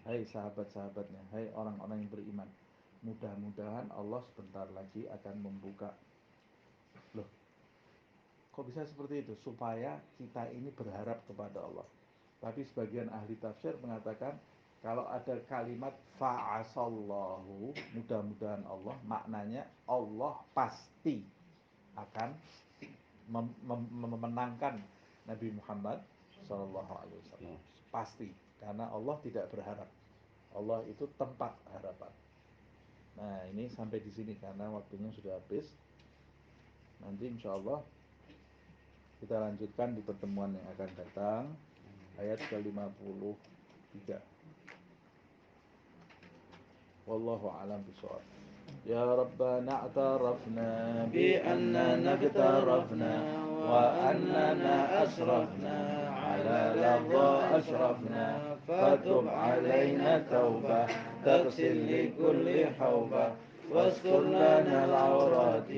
hai sahabat-sahabatnya, hai orang-orang yang beriman. Mudah-mudahan Allah sebentar lagi akan membuka. Loh, kok bisa seperti itu? Supaya kita ini berharap kepada Allah. Tapi sebagian ahli tafsir mengatakan kalau ada kalimat fa'asallahu, mudah-mudahan Allah, maknanya Allah pasti akan memenangkan Nabi Muhammad Sallallahu Alaihi Wasallam. Pasti, karena Allah tidak berharap. Allah itu tempat harapan. Nah ini sampai di sini karena waktunya sudah habis. Nanti insya Allah kita lanjutkan di pertemuan yang akan datang. Ayat ke-53. Wallahu a'lam bishawab. Ya Rabbana a'tarafna bi annana اقترفنا وأننا أسرفنا على لظى أشرفنا فتب علينا توبة تغسل لكل حوبة واستر لنا العورات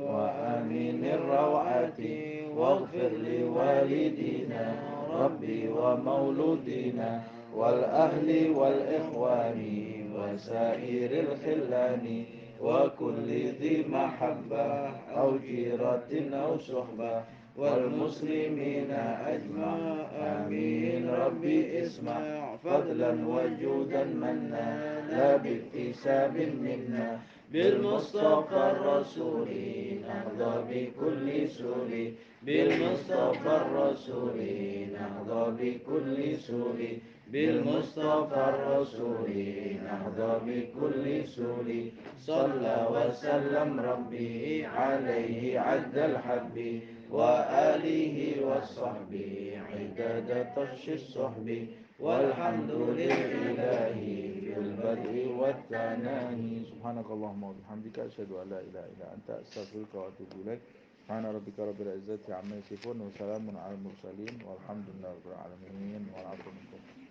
وآمن الروعات واغفر لوالدينا ربي ومولودينا والأهل والإخوان وسائر الخلان وكل ذي محبة أو جيرة أو صحبة والمسلمين أجمع آمين ربي اسمع فضلا وجودا منا لا باكتساب منا بالمصطفى الرسول نحظى بكل سور بالمصطفى الرسول نحظى بكل سور بالمصطفى الرسول نحظى بكل سور صلى وسلم ربي عليه عد الحب وآله وصحبه عدد طش الصحب والحمد لله في البدء والثناء سبحانك اللهم وبحمدك أشهد أن لا إله إلا أنت أستغفرك وأتوب إليك سبحان ربك رب العزة عما يصفون وسلام على المرسلين والحمد لله رب العالمين والعفو منكم